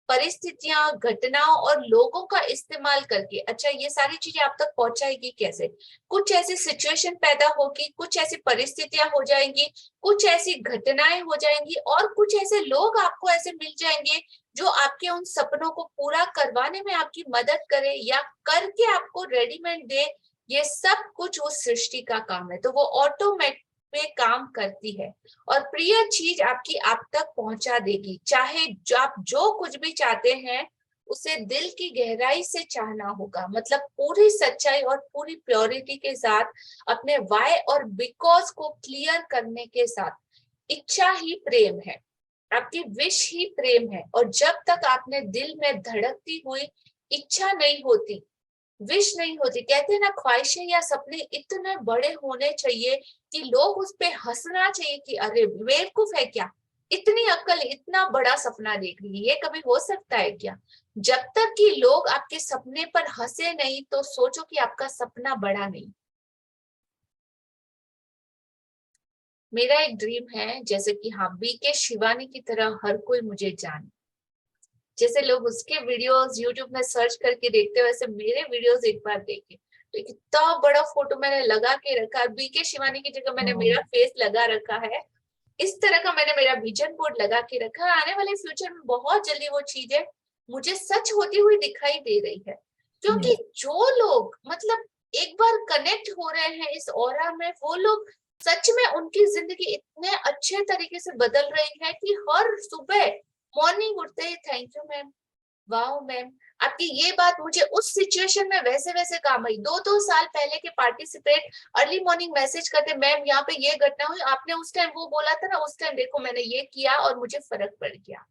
परिस्थितियां, घटनाओं और लोगों का इस्तेमाल करके। अच्छा, ये सारी चीजें आप तक पहुंचाएगी कैसे? कुछ ऐसी सिचुएशन पैदा होगी, कुछ ऐसी परिस्थितियां हो जाएंगी, कुछ ऐसी घटनाएं हो जाएंगी, और कुछ ऐसे लोग आपको ऐसे मिल जाएंगे जो आपके उन सपनों को पूरा करवाने में आपकी मदद करे या करके आपको रेडीमेड दे। ये सब कुछ उस सृष्टि का काम है। तो वो ऑटोमेटिक पे काम करती है और प्रिय चीज आपकी आप तक पहुंचा देगी। चाहे जो आप जो कुछ भी चाहते हैं, उसे दिल की गहराई से चाहना होगा, मतलब पूरी सच्चाई और पूरी प्योरिटी के साथ, अपने वाई और बिकॉज को क्लियर करने के साथ। इच्छा ही प्रेम है, आपकी विश ही प्रेम है। और जब तक आपने दिल में धड़कती हुई इच्छा नहीं होती, विश नहीं होती, कहते हैं ना, ख्वाहिशें या सपने इतने बड़े होने चाहिए कि लोग उस पे हंसना चाहिए कि अरे बेवकूफ है क्या, इतनी अक्ल, इतना बड़ा सपना देख रही है, ये कभी हो सकता है क्या? जब तक कि लोग आपके सपने पर हंसे नहीं, तो सोचो कि आपका सपना बड़ा नहीं। मेरा एक ड्रीम है, जैसे कि हाँ, बीके शिवानी की तरह हर कोई मुझे जाने। जैसे लोग उसके वीडियोस यूट्यूब में सर्च करके देखते हैं, वैसे मेरे वीडियोस एक बार देखे। तो कितना बड़ा फोटो मैंने लगा के रखा है, बीके शिवानी की जगह मैंने मेरा फेस लगा रखा है। इस तरह का मैंने मेरा विजन बोर्ड लगा के रखा है। आने वाले फ्यूचर में बहुत जल्दी वो चीजें मुझे सच होती हुई दिखाई दे रही है, क्योंकि जो लोग मतलब एक बार कनेक्ट हो रहे हैं इस ऑरा में, वो लोग सच में उनकी जिंदगी इतने अच्छे तरीके से बदल रही है कि हर सुबह मॉर्निंग उठते ही thank you ma'am, wow ma'am, आपकी ये बात मुझे उस सिचुएशन में वैसे वैसे काम आई। 2-2 साल पहले के पार्टिसिपेट अर्ली मॉर्निंग मैसेज करते, मैम यहाँ पे ये घटना हुई, आपने उस टाइम वो बोला था ना, उस टाइम देखो मैंने ये किया और मुझे फर्क पड़ गया।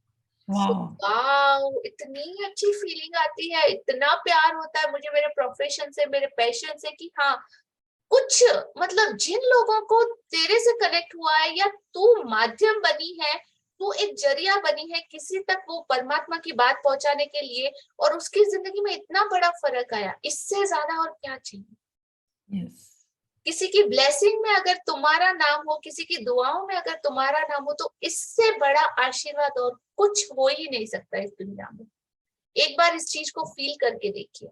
वाओ, इतनी अच्छी फीलिंग आती है, इतना प्यार होता है मुझे मेरे प्रोफेशन से, मेरे पैशन से, कि हाँ, कुछ मतलब जिन लोगों को तेरे से कनेक्ट हुआ है या तू माध्यम बनी है, तू एक जरिया बनी है किसी तक वो परमात्मा की बात पहुंचाने के लिए, और उसकी जिंदगी में इतना बड़ा फर्क आया, इससे ज्यादा और क्या चाहिए? किसी की ब्लेसिंग में अगर तुम्हारा नाम हो, किसी की दुआओं में अगर तुम्हारा नाम हो, तो इससे बड़ा आशीर्वाद और कुछ हो ही नहीं सकता इस दुनिया में। एक बार इस चीज को फील करके देखिए,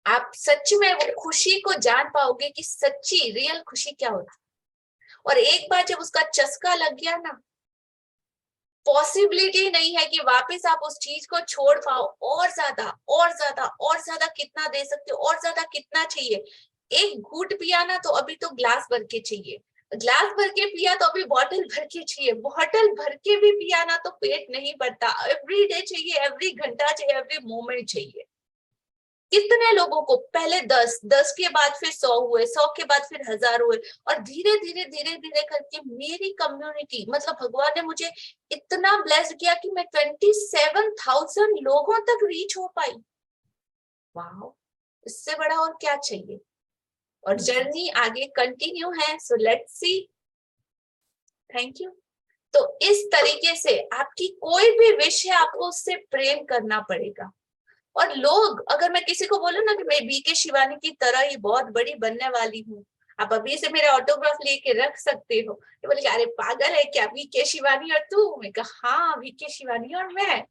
आप सच में वो खुशी को जान पाओगे कि सच्ची रियल खुशी क्या होती है। और एक बार जब उसका चस्का लग गया ना, पॉसिबिलिटी नहीं है कि वापस आप उस चीज को छोड़ पाओ। और ज्यादा और ज्यादा और ज्यादा कितना दे सकते हो, और ज्यादा कितना चाहिए? एक घूंट पिया ना तो अभी तो ग्लास भर के चाहिए, ग्लास भर के पिया तो अभी बॉटल भर के चाहिए, बॉटल भर के भी पिया ना तो पेट नहीं भरता। एवरी डे चाहिए, एवरी घंटा चाहिए, एवरी मोमेंट चाहिए। कितने लोगों को पहले 10, 10 के बाद फिर 100 हुए, 100 के बाद फिर 1000 हुए, और धीरे धीरे धीरे धीरे करके मेरी कम्युनिटी, मतलब भगवान ने मुझे इतना ब्लेस किया कि मैं 27,000 लोगों तक रीच हो पाई। वाह, इससे बड़ा और क्या चाहिए? और जर्नी आगे कंटिन्यू है, so let's see. Thank you. तो इस तरीके से आपकी कोई भी विश है, आपको उससे प्रेम करना पड़ेगा। और लोग, अगर मैं किसी को बोलूं ना कि मैं बीके शिवानी की तरह ही बहुत बड़ी बनने वाली हूँ, आप अभी से मेरा ऑटोग्राफ लेके रख सकते हो, तो बोले अरे पागल है क्या, बीके शिवानी और तू? मैं कहा हाँ, बीके शिवानी और मैं।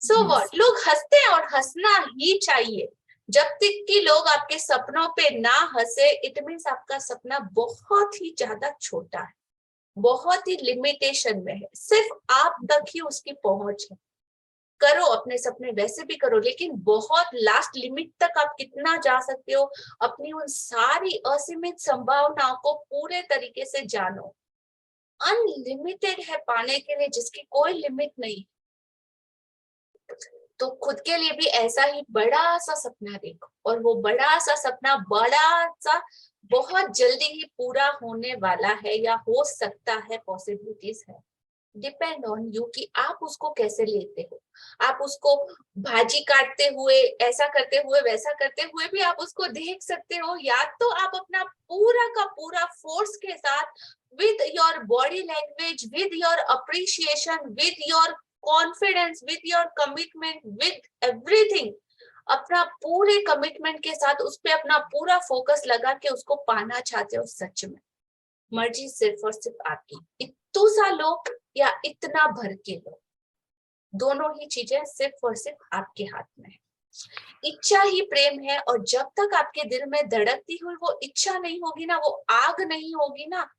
सो व्हाट, लोग हंसते हैं और हंसना ही चाहिए। जब तक कि लोग आपके सपनों पे ना हंसे, इट मीन्स आपका सपना बहुत ही ज्यादा छोटा है, बहुत ही लिमिटेशन में है, सिर्फ आप तक ही उसकी पहुंच है। करो अपने सपने वैसे भी करो, लेकिन बहुत लास्ट लिमिट तक आप कितना जा सकते हो, अपनी उन सारी असीमित संभावनाओं को पूरे तरीके से जानो। अनलिमिटेड है पाने के लिए, जिसकी कोई लिमिट नहीं। तो खुद के लिए भी ऐसा ही बड़ा सा सपना देखो, और वो बड़ा सा सपना, बड़ा सा, बहुत जल्दी ही पूरा होने वाला है, या हो सकता है, पॉसिबिलिटीज है। डिपेंड ऑन यू कि आप उसको कैसे लेते हो। आप उसको भाजी काटते हुए, ऐसा करते हुए, वैसा करते हुए भी आप उसको देख सकते हो, या तो आप अपना पूरा का पूरा फोर्स के साथ, with your body language, with your appreciation, with your confidence, with your commitment, with everything, अपना पूरे कमिटमेंट के साथ उस पे अपना पूरा फोकस लगा के उसको पाना चाहते हो सच में, मर्जी सिर्फ और सिर्फ आपकी। इतू सा लो या इतना भर के लो, दोनों ही चीजें सिर्फ और सिर्फ आपके हाथ में है। इच्छा ही प्रेम है, और जब तक आपके दिल में धड़कती हुई वो इच्छा नहीं होगी ना, वो आग नहीं होगी ना,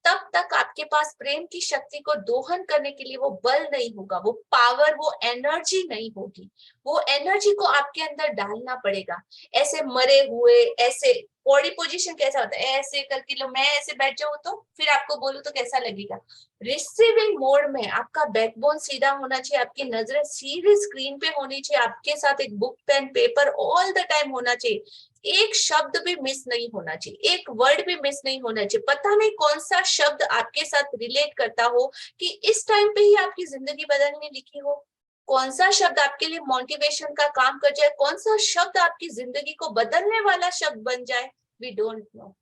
तब तक आपके पास प्रेम की शक्ति को दोहन करने के लिए वो बल नहीं होगा, वो पावर, वो एनर्जी नहीं होगी। वो एनर्जी को आपके अंदर डालना पड़ेगा। ऐसे मरे हुए, ऐसे बॉडी पोजीशन कैसा होता है, ऐसे करके लो, मैं ऐसे बैठ जाऊं तो फिर आपको बोलूं तो कैसा लगेगा। रिसीविंग मोड में आपका बैकबोन सीधा होना चाहिए, आपकी नजरें सीधी स्क्रीन पे होनी चाहिए, आपके साथ एक book pen paper all the time होना चाहिए, एक शब्द भी मिस नहीं होना चाहिए, एक वर्ड भी मिस नहीं होना चाहिए। पता नहीं कौन सा शब्द आपके साथ रिलेट करता हो कि इस टाइम पे ही आपकी जिंदगी बदलने लिखी हो, कौन सा शब्द आपके लिए मोटिवेशन का काम कर जाए, कौन सा शब्द आपकी जिंदगी को बदलने वाला शब्द बन जाए, वी डोंट नो।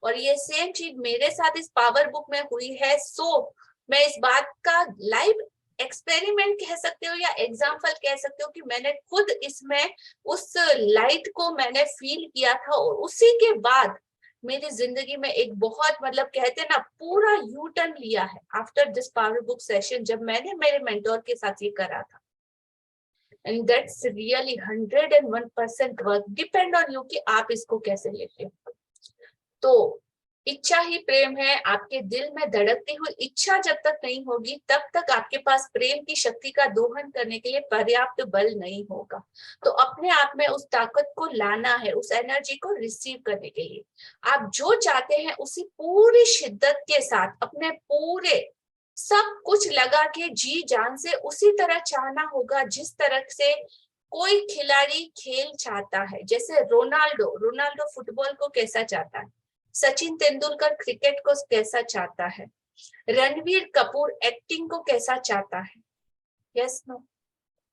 और ये सेम चीज मेरे साथ इस पावर बुक में हुई है। सो मैं इस बात का लाइव एक्सपेरिमेंट कह सकते हो या एग्जाम्पल कह सकते हो कि मैंने खुद इसमें उस लाइट को मैंने फील किया था, और उसी के बाद मेरी जिंदगी में एक बहुत, मतलब कहते हैं ना, पूरा यू टर्न लिया है after this power book session, जब मैंने मेरे मेंटोर के साथ ये करा था। And that's really 101% work, depend on you कि आप इसको कैसे लेते हो। तो इच्छा ही प्रेम है, आपके दिल में धड़कती हुई इच्छा जब तक नहीं होगी तब तक आपके पास प्रेम की शक्ति का दोहन करने के लिए पर्याप्त बल नहीं होगा। तो अपने आप में उस ताकत को लाना है, उस एनर्जी को रिसीव करने के लिए आप जो चाहते हैं उसी पूरी शिद्दत के साथ, अपने पूरे सब कुछ लगा के जी जान से उसी तरह चाहना होगा जिस तरह से कोई खिलाड़ी खेल चाहता है। जैसे रोनाल्डो फुटबॉल को कैसा चाहता है, सचिन तेंदुलकर क्रिकेट को कैसा चाहता है, रणवीर कपूर एक्टिंग को कैसा चाहता है, yes no,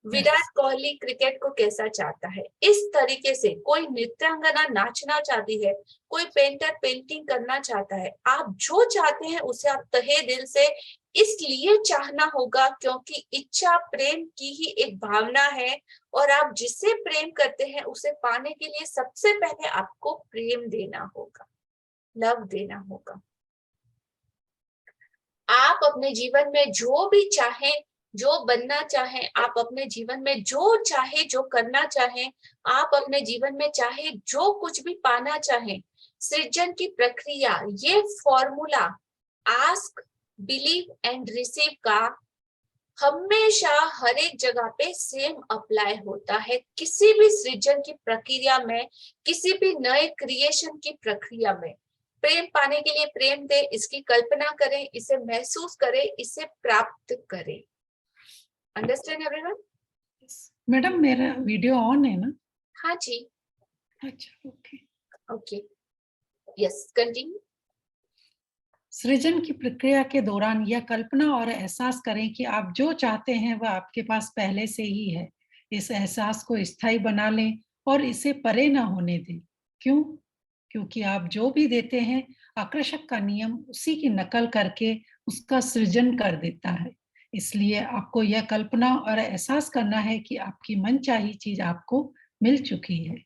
Virat Kohli cricket को कैसा चाहता है। इस तरीके से कोई नृत्यांगना नाचना चाहती है, कोई पेंटर पेंटिंग करना चाहता है, आप जो चाहते हैं उसे आप तहे दिल से इसलिए चाहना होगा क्योंकि इच्छा प्रेम की ही एक भावना है, और आप जिसे प्रेम करते हैं उसे पाने के लिए सबसे पहले आपको प्रेम देना होगा, लव देना होगा। आप अपने जीवन में जो भी चाहें, जो बनना चाहें, आप अपने जीवन में जो चाहे, जो करना चाहें, आप अपने जीवन में चाहे जो कुछ भी पाना चाहें, सृजन की प्रक्रिया, ये formula ask, believe and receive का हमेशा हर एक जगह पे सेम अप्लाई होता है। किसी भी सृजन की प्रक्रिया में, किसी भी नए क्रिएशन की प्रक्रिया में प्रेम पाने के लिए प्रेम दे, इसकी कल्पना करें, इसे महसूस करें, इसे प्राप्त करें। Understand everyone? मैडम मेरा वीडियो ऑन है ना? हाँ जी। अच्छा, ओके ओके, यस, कंटिन्यू। सृजन की प्रक्रिया के दौरान यह कल्पना और एहसास करें कि आप जो चाहते हैं वह आपके पास पहले से ही है। इस एहसास को स्थायी बना लें और इसे परे न होने दें। क्यों? क्योंकि आप जो भी देते हैं, आकर्षक का नियम उसी की नकल करके उसका सृजन कर देता है। इसलिए आपको यह कल्पना और एहसास करना है कि आपकी मनचाही चीज आपको मिल चुकी है।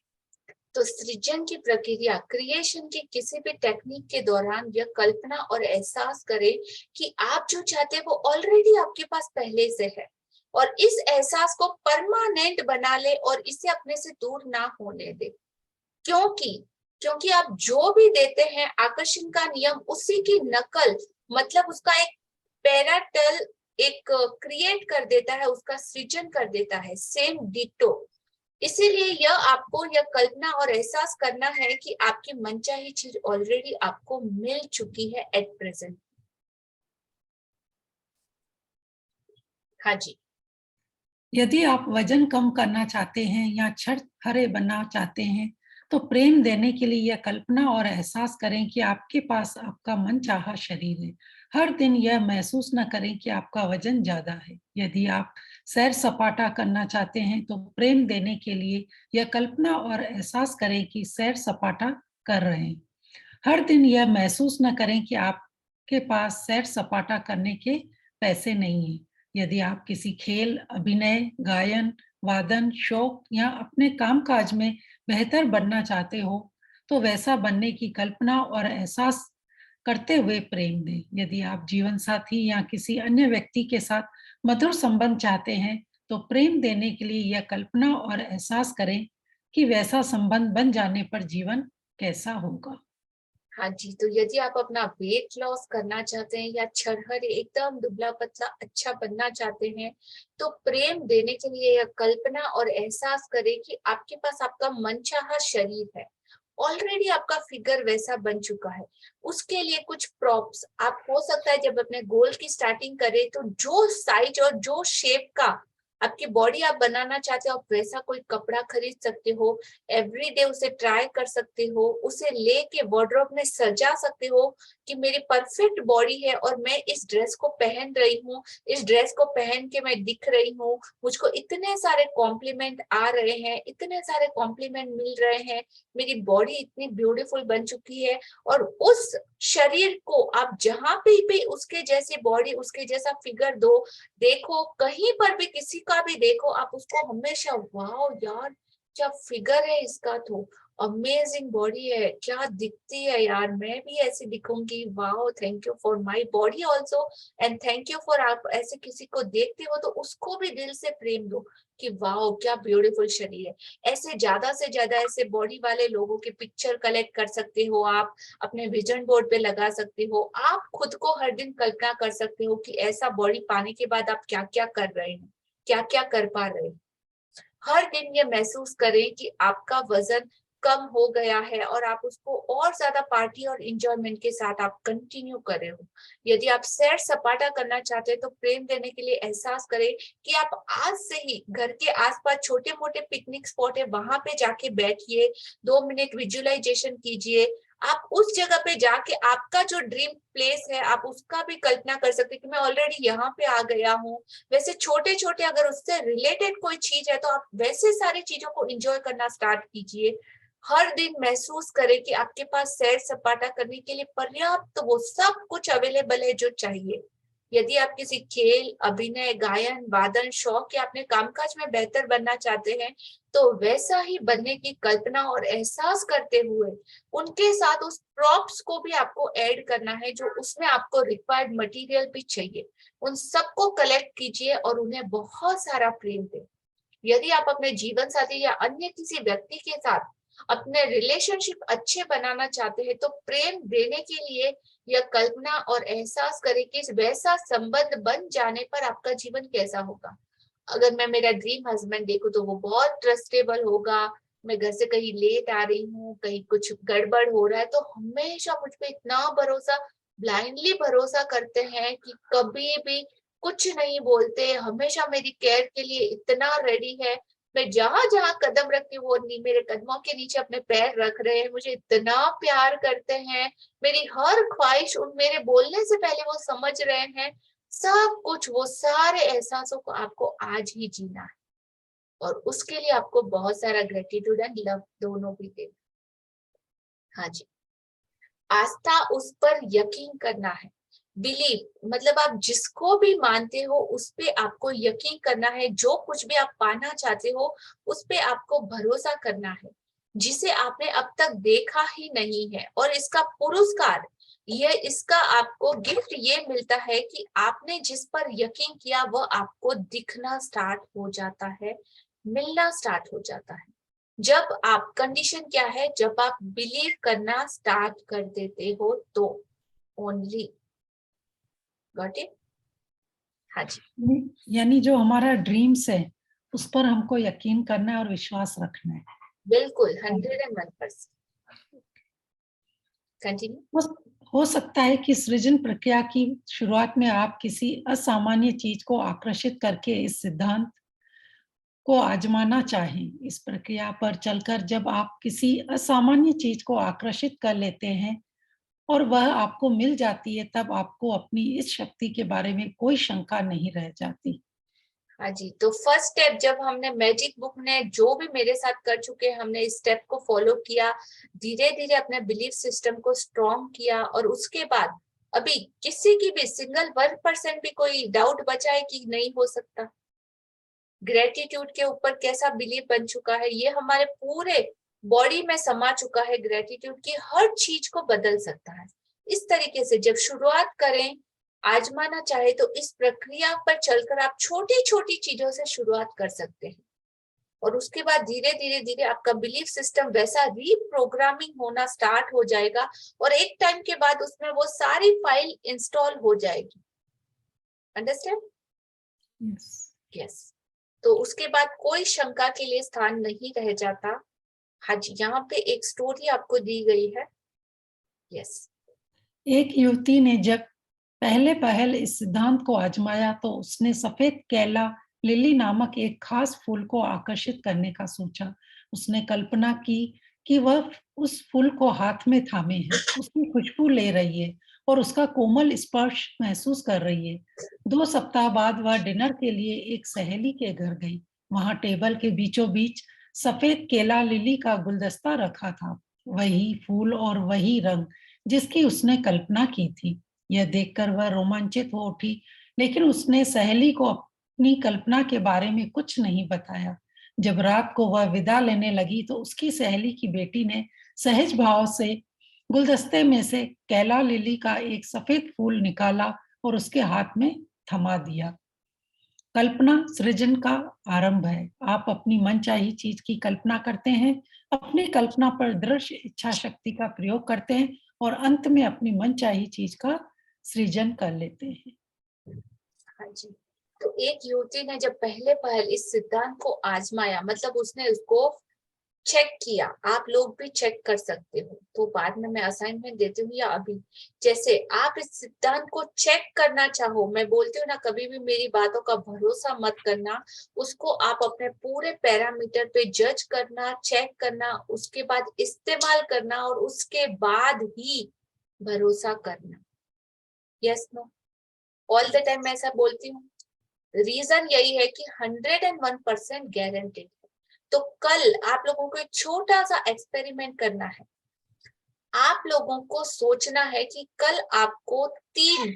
तो सृजन की प्रक्रिया, क्रिएशन की किसी भी टेक्निक के दौरान यह कल्पना और एहसास करें कि आप जो चाहते हैं वो ऑलरेडी आपके पास पहले से है, और इस एहसास को परमानेंट बना ले और इसे अपने से दूर ना होने दे। क्योंकि आप जो भी देते हैं, आकर्षण का नियम उसी की नकल, मतलब उसका एक पैराटल एक क्रिएट कर देता है, उसका सृजन कर देता है, सेम डिटो। इसीलिए यह आपको यह कल्पना और एहसास करना है कि आपकी मनचाही चीज ऑलरेडी आपको मिल चुकी है एट प्रेजेंट। हाँ जी। यदि आप वजन कम करना चाहते हैं या छठ हरे बनना चाहते हैं, तो प्रेम देने के लिए यह कल्पना और एहसास करें कि आपके पास आपका मनचाहा शरीर है। हर दिन यह महसूस न करें कि आपका वजन ज्यादा है। यदि आप सैर सपाटा करना चाहते हैं, तो प्रेम देने के लिए यह कल्पना और एहसास करें कि सैर सपाटा कर रहे हैं। हर दिन यह महसूस न करें कि आपके पास सैर सपाटा करने के पैसे नहीं हैं। यदि आप किसी खेल, अभिनय, गायन, वादन, शौक या अपने कामकाज में बेहतर बनना चाहते हो, तो वैसा बनने की कल्पना और एहसास करते हुए प्रेम दें। यदि आप जीवन साथी या किसी अन्य व्यक्ति के साथ मधुर संबंध चाहते हैं, तो प्रेम देने के लिए यह कल्पना और एहसास करें कि वैसा संबंध बन जाने पर जीवन कैसा होगा। हाँ जी, तो यदि आप अपना वेट लॉस करना चाहते हैं या छरहरे एकदम दुबला पतला अच्छा बनना चाहते हैं, तो प्रेम देने के लिए यह कल्पना और एहसास करें कि आपके पास आपका मनचाहा शरीर है। ऑलरेडी आपका फिगर वैसा बन चुका है। उसके लिए कुछ प्रॉप्स आप हो सकता है जब अपने गोल की स्टार्टिंग करें तो जो साइज और जो शेप का आपकी बॉडी आप बनाना चाहते हो, आप वैसा कोई कपड़ा खरीद सकते हो। एवरीडे उसे ट्राई कर सकते हो, उसे लेके वार्डरोब में सजा सकते हो कि मेरी परफेक्ट बॉडी है और मैं इस ड्रेस को पहन रही हूँ, इस ड्रेस को पहन के मैं दिख रही हूँ, मुझको इतने सारे कॉम्प्लीमेंट आ रहे हैं, इतने सारे कॉम्प्लीमेंट मिल रहे हैं, मेरी बॉडी इतनी ब्यूटीफुल बन चुकी है। और उस शरीर को आप जहां पे भी उसके जैसी बॉडी, उसके जैसा फिगर देखो, कहीं पर भी किसी का भी देखो, आप उसको हमेशा वाओ यार क्या फिगर है इसका, तो अमेजिंग बॉडी है, क्या दिखती है यार, मैं भी ऐसी दिखूंगी, wow thank you for my body also and thank you for. आप ऐसे किसी को देखते हो तो उसको भी दिल से प्रेम दो कि वाओ क्या ब्यूटीफुल शरीर है। ऐसे ज्यादा से ज्यादा ऐसे बॉडी वाले लोगों के पिक्चर कलेक्ट कर सकते हो, आप अपने विजन बोर्ड पे लगा सकते हो। आप खुद को हर दिन कल्पना कर सकते हो कि ऐसा बॉडी पाने के बाद आप क्या क्या कर रहे हैं, क्या क्या कर पा रहे हैं। हर दिन ये महसूस करें कि आपका वजन कम हो गया है और आप उसको और ज्यादा पार्टी और इंजॉयमेंट के साथ आप कंटिन्यू कर रहे हो। यदि आप सैर सपाटा करना चाहते हैं तो प्रेम देने के लिए एहसास करें कि आप आज से ही घर के आसपास छोटे मोटे पिकनिक स्पॉट है, वहां पे जाके बैठिए, 2 मिनट विजुअलाइजेशन कीजिए। आप उस जगह पे जाके आपका जो ड्रीम प्लेस है आप उसका भी कल्पना कर सकते हैं कि मैं ऑलरेडी यहाँ पे आ गया हूँ। वैसे छोटे छोटे अगर उससे रिलेटेड कोई चीज है तो आप वैसे सारी चीजों को एंजॉय करना स्टार्ट कीजिए। हर दिन महसूस करें कि आपके पास सैर सपाटा करने के लिए पर्याप्त वो सब कुछ अवेलेबल है जो चाहिए। यदि आप किसी खेल, अभिनय, गायन, वादन, शौक या अपने कामकाज में बेहतर बनना चाहते हैं तो वैसा ही बनने की कल्पना और एहसास करते हुए उनके साथ उस प्रॉप्स को भी आपको ऐड करना है जो उसमें आपको रिक्वायर्ड मटेरियल भी चाहिए। उन सबको कलेक्ट कीजिए और उन्हें बहुत सारा प्रेम दें। यदि आप अपने जीवन साथी या अन्य किसी व्यक्ति के साथ अपने रिलेशनशिप अच्छे बनाना चाहते हैं तो प्रेम देने के लिए यह कल्पना और एहसास करें कि वैसा संबंध बन जाने पर आपका जीवन कैसा होगा। अगर मैं मेरा ड्रीम हस्बैंड देखूं तो वो बहुत ट्रस्टेबल होगा। मैं घर से कहीं लेट आ रही हूँ, कहीं कुछ गड़बड़ हो रहा है तो हमेशा मुझ पे इतना भरोसा, ब्लाइंडली भरोसा करते हैं कि कभी भी कुछ नहीं बोलते, हमेशा मेरी केयर के लिए इतना रेडी है। मैं जहां जहां कदम रखती हूँ वो मेरे कदमों के नीचे अपने पैर रख रहे हैं, मुझे इतना प्यार करते हैं, मेरी हर ख्वाहिश उन मेरे बोलने से पहले वो समझ रहे हैं। सब कुछ वो सारे एहसासों को आपको आज ही जीना है और उसके लिए आपको बहुत सारा ग्रेटिट्यूड एंड लव दोनों भी देना। हाँ जी, आस्था उस पर यकीन करना है। बिलीव मतलब आप जिसको भी मानते हो उस पे आपको यकीन करना है, जो कुछ भी आप पाना चाहते हो उस पे आपको भरोसा करना है जिसे आपने अब तक देखा ही नहीं है। और इसका पुरस्कार ये इसका आपको गिफ्ट ये मिलता है कि आपने जिस पर यकीन किया वह आपको दिखना स्टार्ट हो जाता है, मिलना स्टार्ट हो जाता है। जब आप कंडीशन क्या है, जब आप बिलीव करना स्टार्ट कर देते हो तो ओनली। Got it? हाँ जी, यानी जो हमारा ड्रीम्स है उस पर हमको यकीन करना है और विश्वास रखना है। बिल्कुल 101%। कंटिन्यू। हो सकता है कि सृजन प्रक्रिया की शुरुआत में आप किसी असामान्य चीज को आकर्षित करके इस सिद्धांत को आजमाना चाहें। इस प्रक्रिया पर चलकर जब आप किसी असामान्य चीज को आकर्षित कर लेते हैं और वह आपको मिल जाती है, तब आपको अपनी इस शक्ति के बारे में कोई शंका नहीं रह जाती। हाँ जी, तो फर्स्ट स्टेप जब हमने मैजिक बुक ने जो भी मेरे साथ कर चुके हैं, हमने इस स्टेप को फॉलो किया, धीरे धीरे अपने बिलीफ सिस्टम को स्ट्रॉन्ग किया और उसके बाद अभी किसी की भी सिंगल 1% भी कोई डाउट बचा है कि नहीं हो सकता? ग्रेटिट्यूड के ऊपर कैसा बिलीव बन चुका है, ये हमारे पूरे बॉडी में समा चुका है। ग्रेटिट्यूड की हर चीज को बदल सकता है। इस तरीके से जब शुरुआत करें, आजमाना चाहे तो इस प्रक्रिया पर चलकर आप छोटी छोटी चीजों से शुरुआत कर सकते हैं, और उसके बाद धीरे धीरे धीरे आपका बिलीफ सिस्टम वैसा रीप्रोग्रामिंग होना स्टार्ट हो जाएगा, और एक टाइम के बाद उसमें वो सारी फाइल इंस्टॉल हो जाएगी। अंडरस्टैंड? यस। तो उसके बाद कोई शंका के लिए स्थान नहीं रह जाता। हाँ जी, यहाँ पे एक स्टोरी आपको दी गई है। यस। एक युवती ने जब पहल इस सिद्धांत को आजमाया तो उसने सफेद केला लिली नामक एक खास फूल को आकर्षित करने का सोचा। उसने कल्पना की कि वह उस फूल को हाथ में थामे है, उसकी खुशबू ले रही है और उसका कोमल स्पर्श महसूस कर रही है। 2 सप्ताह बाद वह डिनर के लिए एक सहेली के घर गई। वहां टेबल के बीचों बीच सफेद केला लिली का गुलदस्ता रखा था, वही फूल और वही रंग जिसकी उसने कल्पना की थी। यह देखकर वह रोमांचित हो उठी, लेकिन उसने सहेली को अपनी कल्पना के बारे में कुछ नहीं बताया। जब रात को वह विदा लेने लगी तो उसकी सहेली की बेटी ने सहज भाव से गुलदस्ते में से कैला लिली का एक सफेद फूल निकाला और उसके हाथ में थमा दिया। कल्पना सृजन का आरंभ है। आप अपनी मनचाही चीज की कल्पना करते हैं, अपनी कल्पना पर दृढ़ इच्छा शक्ति का प्रयोग करते हैं और अंत में अपनी मनचाही चीज का सृजन कर लेते हैं। हाँ जी। तो एक युवती ने जब पहल इस सिद्धांत को आजमाया, मतलब उसने उसको चेक किया। आप लोग भी चेक कर सकते हो, तो बाद में मैं असाइनमेंट देती हूँ या अभी, जैसे आप इस सिद्धांत को चेक करना चाहो, मैं बोलती हूँ ना, कभी भी मेरी बातों का भरोसा मत करना, उसको आप अपने पूरे पैरामीटर पे जज करना, चेक करना, उसके बाद इस्तेमाल करना और उसके बाद ही भरोसा करना। Yes no? All the time मैं ऐसा बोलती हूँ। रीजन यही है कि 101% गारंटेड। तो कल आप लोगों को एक छोटा सा एक्सपेरिमेंट करना है। आप लोगों को सोचना है कि कल आपको 3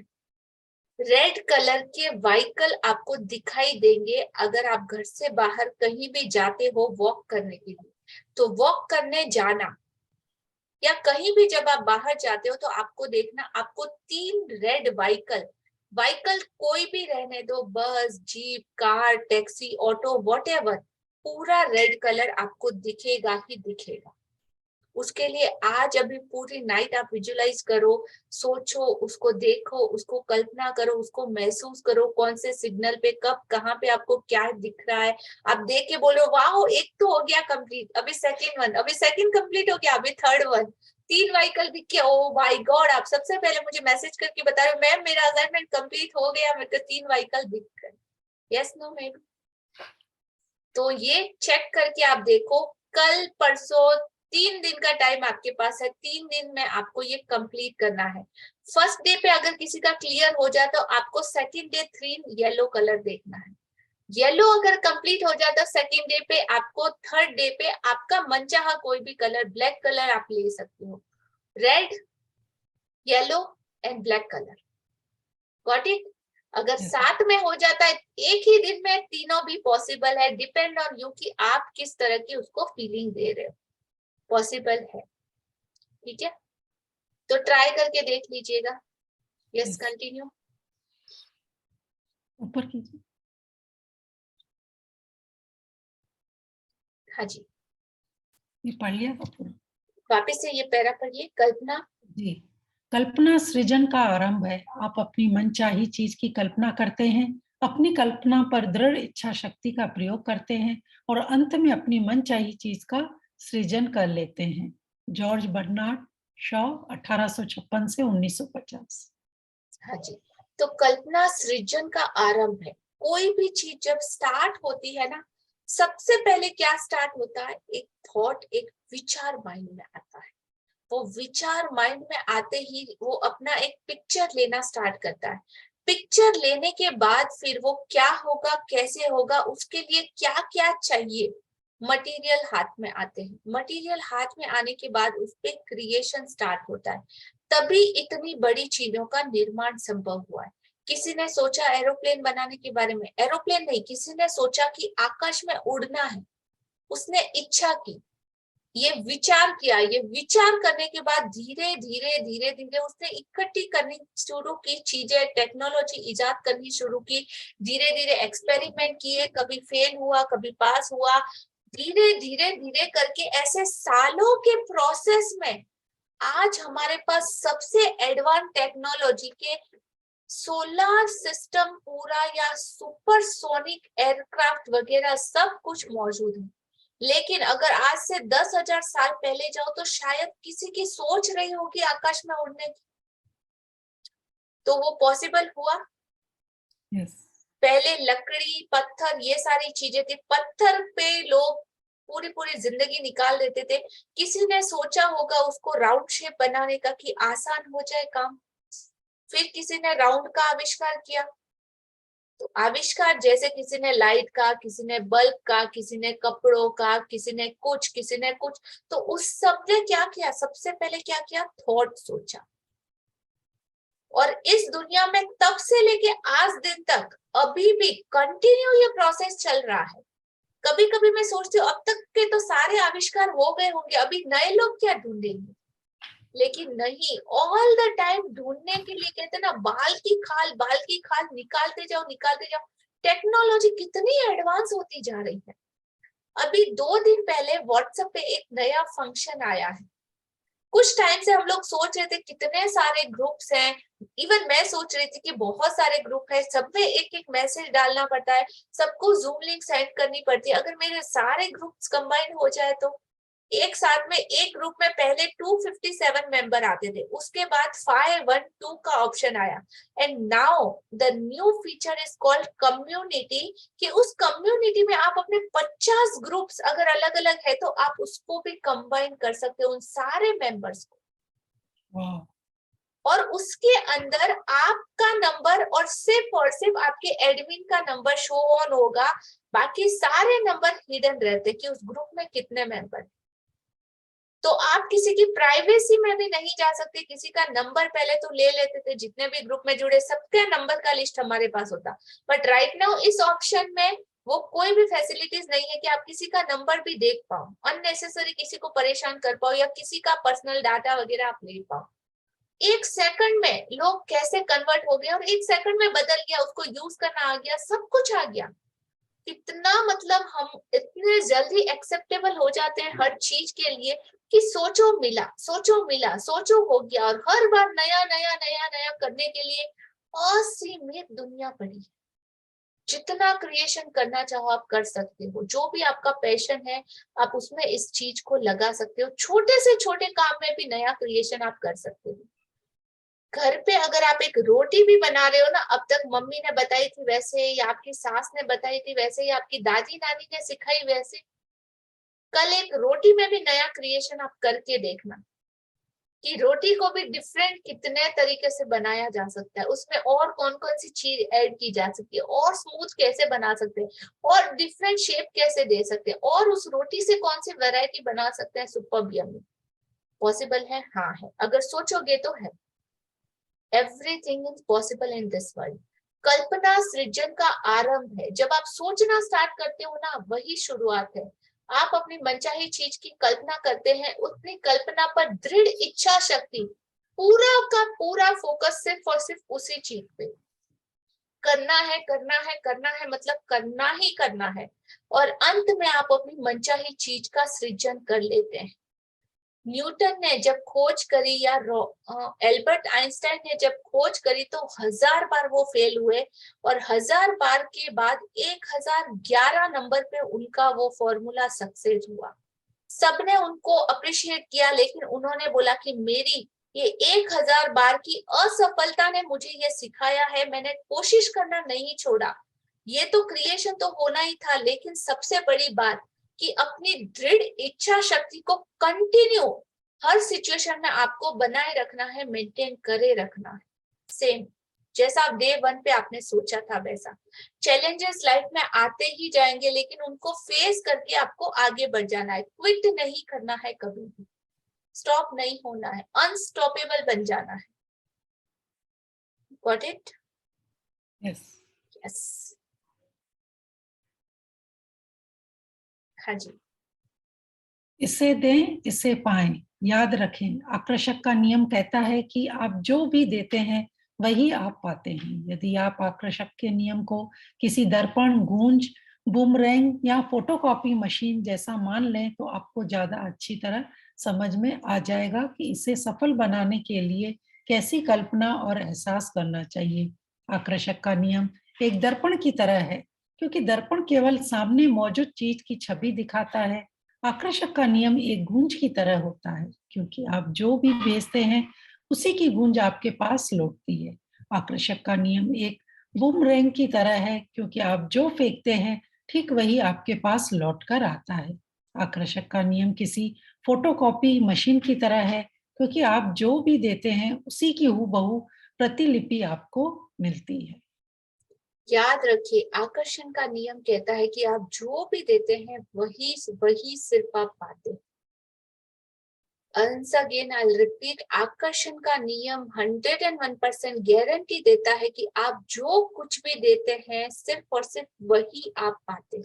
रेड कलर के व्हीकल आपको दिखाई देंगे अगर आप घर से बाहर कहीं भी जाते हो वॉक करने के लिए। तो वॉक करने जाना या कहीं भी जब आप बाहर जाते हो तो आपको देखना, आपको 3 रेड व्हीकल कोई भी रहने दो, बस, jeep, car, taxi, auto, whatever, पूरा रेड कलर आपको दिखेगा ही दिखेगा। उसके लिए आज अभी पूरी नाइट आप विजुअलाइज करो, सोचो, उसको देखो, उसको कल्पना करो, उसको महसूस करो, कौन से सिग्नल पे कब कहाँ पे आपको क्या दिख रहा है। आप देख के बोलो वाह, एक तो हो गया कंप्लीट, अभी सेकंड वन, अभी सेकंड कंप्लीट हो गया, अभी थर्ड वन, 3 व्हीकल दिख के, ओ माय गॉड, आप सबसे पहले मुझे मैसेज करके बता रहे हो मैम मेरा असाइनमेंट कंप्लीट हो गया, मेरे को 3 व्हीकल दिख गए। Yes no ma'am? तो ये चेक करके आप देखो, कल परसों 3 दिन का टाइम आपके पास है, 3 दिन में आपको ये कंप्लीट करना है। फर्स्ट डे पे अगर किसी का क्लियर हो जाए तो आपको सेकंड डे 3 येलो कलर देखना है। येलो अगर कंप्लीट हो जाता सेकंड डे पे, आपको थर्ड डे पे आपका मनचाहा कोई भी कलर, ब्लैक कलर आप ले सकते हो, red, yellow and black colour. Got it? अगर साथ में हो जाता है एक ही दिन में, तीनों भी पॉसिबल है, डिपेंड ऑन यू कि आप किस तरह की उसको फीलिंग दे रहे हो, पॉसिबल है। ठीक है, तो ट्राई करके देख लीजिएगा। Yes, continue. ऊपर कीजिए। हाँ जी, ये पढ़ लिया था पूरा? वापिस से ये पैरा पढ़िए। कल्पना जी, कल्पना सृजन का आरंभ है। आप अपनी मनचाही चीज की कल्पना करते हैं, अपनी कल्पना पर दृढ़ इच्छा शक्ति का प्रयोग करते हैं और अंत में अपनी मनचाही चीज का सृजन कर लेते हैं। जॉर्ज बर्नार्ड शॉ, 1856 से 1950। हाँ जी, तो कल्पना सृजन का आरंभ है। कोई भी चीज जब स्टार्ट होती है ना, सबसे पहले क्या स्टार्ट होता है? एक थॉट, एक विचार माइंड में आता है। वो विचार माइंड में आते ही वो अपना एक पिक्चर लेना स्टार्ट करता है। पिक्चर लेने के बाद फिर वो क्या होगा, कैसे होगा, उसके लिए क्या क्या चाहिए, मटेरियल हाथ में आते हैं। मटेरियल हाथ में आने के बाद उस पे क्रिएशन स्टार्ट होता है। तभी इतनी बड़ी चीजों का निर्माण संभव हुआ है। किसी ने सोचा एरोप्लेन बनाने के बारे में, एरोप्लेन नहीं, किसी ने सोचा कि आकाश में उड़ना है, उसने इच्छा की, ये विचार किया, ये विचार करने के बाद धीरे धीरे धीरे धीरे उसने इकट्ठी करनी शुरू की चीजें, टेक्नोलॉजी इजाद करनी शुरू की, धीरे धीरे एक्सपेरिमेंट किए, कभी फेल हुआ कभी पास हुआ, धीरे धीरे धीरे करके ऐसे सालों के प्रोसेस में आज हमारे पास सबसे एडवांस टेक्नोलॉजी के सोलर सिस्टम पूरा या सुपरसोनिक एयरक्राफ्ट वगैरह सब कुछ मौजूद है। लेकिन अगर आज से 10,000 साल पहले जाओ तो शायद किसी की सोच रही होगी आकाश में उड़ने की, तो वो पॉसिबल हुआ? Yes. पहले लकड़ी पत्थर ये सारी चीजें थी, पत्थर पे लोग पूरी पूरी जिंदगी निकाल देते थे। किसी ने सोचा होगा उसको राउंड शेप बनाने का कि आसान हो जाए काम, फिर किसी ने राउंड का आविष्कार किया। तो आविष्कार जैसे किसी ने लाइट का, किसी ने बल्ब का, किसी ने कपड़ों का, किसी ने कुछ, तो उस सब ने क्या किया, सबसे पहले क्या किया, थॉट सोचा। और इस दुनिया में तब से लेके आज दिन तक अभी भी कंटिन्यू ये प्रोसेस चल रहा है। कभी कभी मैं सोचती हूँ अब तक के तो सारे आविष्कार हो गए होंगे, अभी नए लोग क्या ढूंढेंगे, लेकिन नहीं, ऑल द टाइम ढूंढने के लिए कहते हैं ना, बाल की खाल निकालते जाओ। टेक्नोलॉजी कितनी एडवांस होती जा रही है। अभी 2 दिन पहले व्हाट्सएप पे एक नया फंक्शन आया है। कुछ टाइम से हम लोग सोच रहे थे कितने सारे ग्रुप्स हैं, इवन मैं सोच रही थी कि बहुत सारे ग्रुप है, सब में एक एक मैसेज डालना पड़ता है, सबको जूम लिंक सेंड करनी पड़ती है। अगर मेरे सारे ग्रुप्स कंबाइन हो जाए तो एक साथ में एक ग्रुप में पहले 257 मेंबर आते थे, उसके बाद 512 का ऑप्शन आया, and now the new feature is called community, कि उस कम्युनिटी में आप अपने 50 ग्रुप्स अगर अलग अलग है तो आप उसको भी कंबाइन कर सकते हो, उन सारे मेंबर्स को। Wow. और उसके अंदर आपका नंबर और सिर्फ आपके एडमिन का नंबर शो ऑन होगा, बाकी सारे नंबर हिडन रहते कि उस ग्रुप में कितने मेंबर। तो आप किसी की प्राइवेसी में भी नहीं जा सकते, किसी का नंबर पहले तो ले लेते थे, जितने भी ग्रुप में जुड़े सबके नंबर का लिस्ट हमारे पास होता, बट राइट नाउ इस ऑप्शन में वो कोई भी फैसिलिटीज नहीं है कि आप किसी का नंबर भी देख पाओ, अननेसेसरी किसी को परेशान कर पाओ या किसी का पर्सनल डाटा वगैरह आप ले पाओ। एक सेकंड में लोग कैसे कन्वर्ट हो गए और एक सेकंड में बदल गया, उसको यूज करना आ गया, सब कुछ आ गया। कितना मतलब हम इतने जल्दी एक्सेप्टेबल हो जाते हैं हर चीज के लिए कि सोचो मिला, सोचो हो गया, और हर बार नया करने के लिए असीमित दुनिया पड़ी है। जितना क्रिएशन करना चाहो आप कर सकते हो, जो भी आपका पैशन है आप उसमें इस चीज को लगा सकते हो, छोटे से छोटे काम में भी नया क्रिएशन आप कर सकते हो। घर पे अगर आप एक रोटी भी बना रहे हो ना, अब तक मम्मी ने बताई थी वैसे, या आपकी सास ने बताई थी वैसे, या आपकी दादी नानी ने सिखाई वैसे, कल एक रोटी में भी नया क्रिएशन आप करके देखना कि रोटी को भी डिफरेंट कितने तरीके से बनाया जा सकता है, उसमें और कौन कौन सी चीज ऐड की जा सकती है, और स्मूथ कैसे बना सकते हैं, और डिफरेंट शेप कैसे दे सकते हैं, और उस रोटी से कौन सी वैरायटी बना सकते हैं। Superb yummy. पॉसिबल है? हाँ है, अगर सोचोगे तो है। Everything is possible in this world. कल्पना सृजन का आरंभ है। जब आप सोचना स्टार्ट करते हो ना, वही शुरुआत है। आप अपनी मनचाही चीज की कल्पना करते हैं, उतनी कल्पना पर दृढ़ इच्छा शक्ति, पूरा का पूरा फोकस सिर्फ और सिर्फ उसी चीज पे करना है, मतलब करना ही करना है, और अंत में आप अपनी मनचाही चीज का सृजन कर लेते हैं। न्यूटन ने जब खोज करी या एल्बर्ट आइंस्टाइन ने जब खोज करी तो 1000 बार वो फेल हुए, और 1000 बार के बाद 1011 नंबर पे उनका वो फॉर्मूला सक्सेस हुआ। सबने उनको अप्रिशिएट किया, लेकिन उन्होंने बोला कि मेरी ये 1000 बार की असफलता ने मुझे ये सिखाया है, मैंने कोशिश करना नहीं छोड़ा। ये तो क्रिएशन तो होना ही था, लेकिन सबसे बड़ी बात कि अपनी दृढ़ इच्छा शक्ति को कंटिन्यू हर सिचुएशन में आपको बनाए रखना है, मेंटेन करे रखना है। सेम जैसा आप डे 1 पे आपने सोचा था वैसा। चैलेंजेस लाइफ में आते ही जाएंगे, लेकिन उनको फेस करके आपको आगे बढ़ जाना है, क्विट नहीं करना है कभी भी। स्टॉप नहीं होना है, अनस्टॉपेबल बन जाना है। Got it? यस। यस। हाँ जी। इसे दें इसे पाएं, याद रखें आकर्षक का नियम कहता है कि आप जो भी देते हैं वही आप पाते हैं। यदि आप आकर्षक के नियम को किसी दर्पण, गूंज, बूमरैंग या फोटोकॉपी मशीन जैसा मान लें तो आपको ज्यादा अच्छी तरह समझ में आ जाएगा कि इसे सफल बनाने के लिए कैसी कल्पना और एहसास करना चाहिए। आकर्षक का नियम एक दर्पण की तरह है, क्योंकि दर्पण केवल सामने मौजूद चीज की छवि दिखाता है। आकर्षक का नियम एक गूंज की तरह होता है, क्योंकि आप जो भी भेजते हैं उसी की गूंज आपके पास लौटती है। आकर्षक का नियम एक बूमरैंग की तरह है, क्योंकि आप जो फेंकते हैं ठीक वही आपके पास लौट कर आता है। आकर्षक का नियम किसी फोटोकॉपी मशीन की तरह है, क्योंकि आप जो भी देते हैं उसी की हूबहू प्रतिलिपि आपको मिलती है। याद रखिए, आकर्षण का नियम कहता है कि आप जो भी देते हैं वही वही सिर्फ आप पाते हैं। Once again, I'll repeat, आकर्षण का नियम 101% गारंटी देता है कि आप जो कुछ भी देते हैं सिर्फ और सिर्फ वही आप पाते हैं।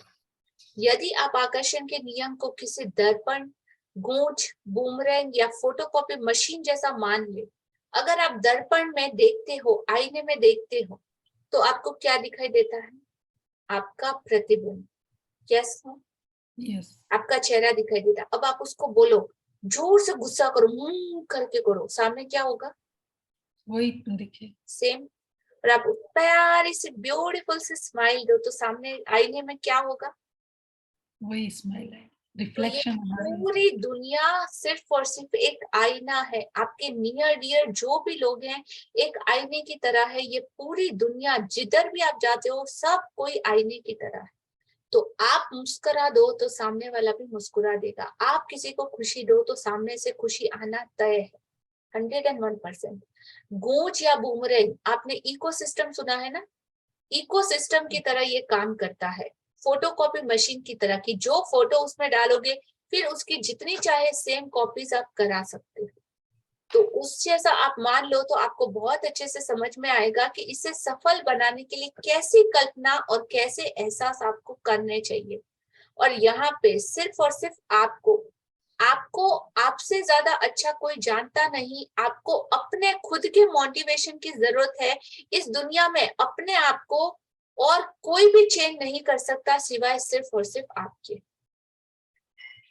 यदि आप आकर्षण के नियम को किसी दर्पण, गूंज, बूमरैंग या फोटोकॉपी मशीन जैसा मान ले, अगर आप दर्पण में देखते हो, आईने में देखते हो, तो आपको क्या दिखाई देता है? आपका प्रतिबिंब। Yes no? यस। आपका चेहरा दिखाई देता है। अब आप उसको बोलो, जोर से गुस्सा करो, करके करो, सामने क्या होगा? वही देखिए। सेम। और आप प्यारी सी ब्यूटीफुल सी स्माइल दो तो सामने आईने में क्या होगा? वही स्माइल है, तो ये रिफ्लेक्शन हमारी। पूरी दुनिया सिर्फ और सिर्फ एक आईना है। आपके नियर डियर जो भी लोग हैं एक आईने की तरह है। ये पूरी दुनिया, जिधर भी आप जाते हो, सब कोई आईने की तरह है। तो आप मुस्कुरा दो तो सामने वाला भी मुस्कुरा देगा। आप किसी को खुशी दो तो सामने से खुशी आना तय है, 101%। गूंज या बूमरैंग, आपने इकोसिस्टम सुना है ना? इकोसिस्टम की तरह ये काम करता है, फोटोकॉपी मशीन की तरह की। जो फोटो उसमें डालोगे फिर उसकी जितनी चाहे सेम कॉपीज आप करा सकते हो। तो उस जैसा आप मान लो तो आपको बहुत अच्छे से समझ में आएगा कि इसे सफल बनाने के लिए कैसी कल्पना और कैसे एहसास आपको करने चाहिए। और यहाँ पे सिर्फ और सिर्फ आपको आपसे ज्यादा अच्छा कोई जानता नहीं। आपको अपने खुद के मोटिवेशन की जरूरत है। इस दुनिया में अपने आप को और कोई भी चेंज नहीं कर सकता सिवाय सिर्फ और सिर्फ आपके।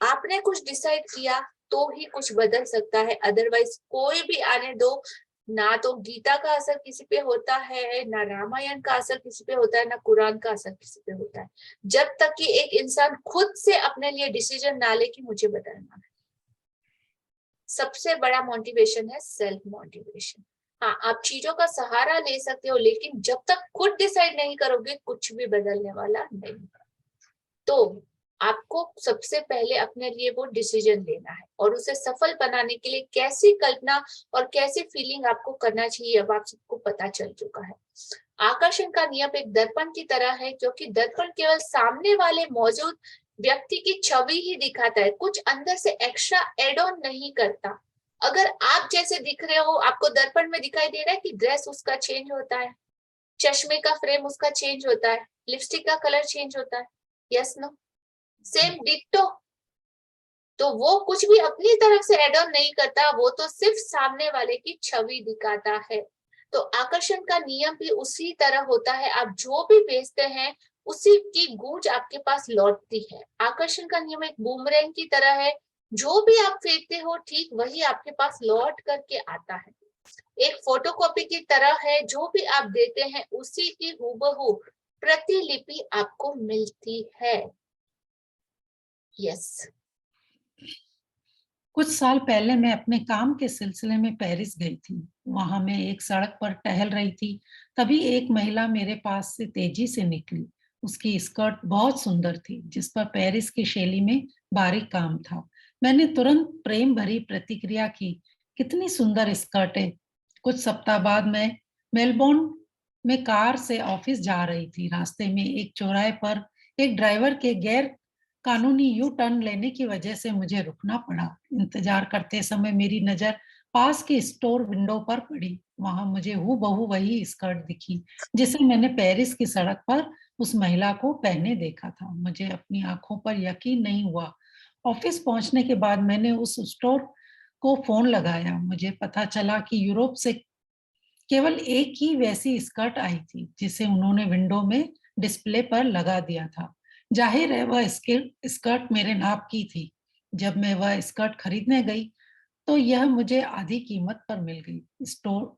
आपने कुछ डिसाइड किया तो ही कुछ बदल सकता है, अदरवाइज कोई भी आने दो। ना तो गीता का असर किसी पे होता है, ना रामायण का असर किसी पे होता है, ना कुरान का असर किसी पे होता है, जब तक कि एक इंसान खुद से अपने लिए डिसीजन ना ले कि मुझे बदलना है। सबसे बड़ा मोटिवेशन है सेल्फ मोटिवेशन। हाँ, आप चीजों का सहारा ले सकते हो, लेकिन जब तक खुद डिसाइड नहीं करोगे कुछ भी बदलने वाला नहीं। तो आपको सबसे पहले अपने लिए वो डिसीजन लेना है और उसे सफल बनाने के लिए कैसी कल्पना और कैसी फीलिंग आपको करना चाहिए अब आप सबको पता चल चुका है। आकर्षण का नियम एक दर्पण की तरह है, क्योंकि दर्पण केवल सामने वाले मौजूद व्यक्ति की छवि ही दिखाता है, कुछ अंदर से एक्स्ट्रा एड ऑन नहीं करता। अगर आप जैसे दिख रहे हो, आपको दर्पण में दिखाई दे रहा है कि ड्रेस उसका चेंज होता है, चश्मे का फ्रेम उसका चेंज होता है, लिपस्टिक का कलर चेंज होता है, यस नो? Same ditto. तो वो कुछ भी अपनी तरफ से एड ऑन नहीं करता, वो तो सिर्फ सामने वाले की छवि दिखाता है। तो आकर्षण का नियम भी उसी तरह होता है। आप जो भी भेजते हैं उसी की गूंज आपके पास लौटती है। आकर्षण का नियम एक बूमरैंग की तरह है, जो भी आप फेंकते हो ठीक वही आपके पास लौट करके आता है। एक फोटोकॉपी की तरह है, जो भी आप देते हैं उसी की हूबहू प्रतिलिपि आपको मिलती है। यस। कुछ साल पहले मैं अपने काम के सिलसिले में पेरिस गई थी। वहां मैं एक सड़क पर टहल रही थी, तभी एक महिला मेरे पास से तेजी से निकली। उसकी स्कर्ट बहुत सुंदर थी, जिस पर पेरिस की शैली में बारीक काम था। मैंने तुरंत प्रेम भरी प्रतिक्रिया की, कितनी सुंदर स्कर्ट है। कुछ सप्ताह बाद मैं मेलबोर्न में कार से ऑफिस जा रही थी। रास्ते में एक चौराहे पर एक ड्राइवर के गैर कानूनी यू टर्न लेने की वजह से मुझे रुकना पड़ा। इंतजार करते समय मेरी नजर पास की स्टोर विंडो पर पड़ी। वहां मुझे हूबहू वही स्कर्ट दिखी जिसे मैंने पेरिस की सड़क पर उस महिला को पहने देखा था। मुझे अपनी आंखों पर यकीन नहीं हुआ। ऑफिस पहुंचने के बाद मैंने उस स्टोर को फोन लगाया। मुझे पता चला कि यूरोप से केवल एक ही वैसी स्कर्ट आई थी जिसे उन्होंने विंडो में डिस्प्ले पर लगा दिया था। जाहिर है वह स्कर्ट मेरे नाप की थी। जब मैं वह स्कर्ट खरीदने गई तो यह मुझे आधी कीमत पर मिल गई। स्टोर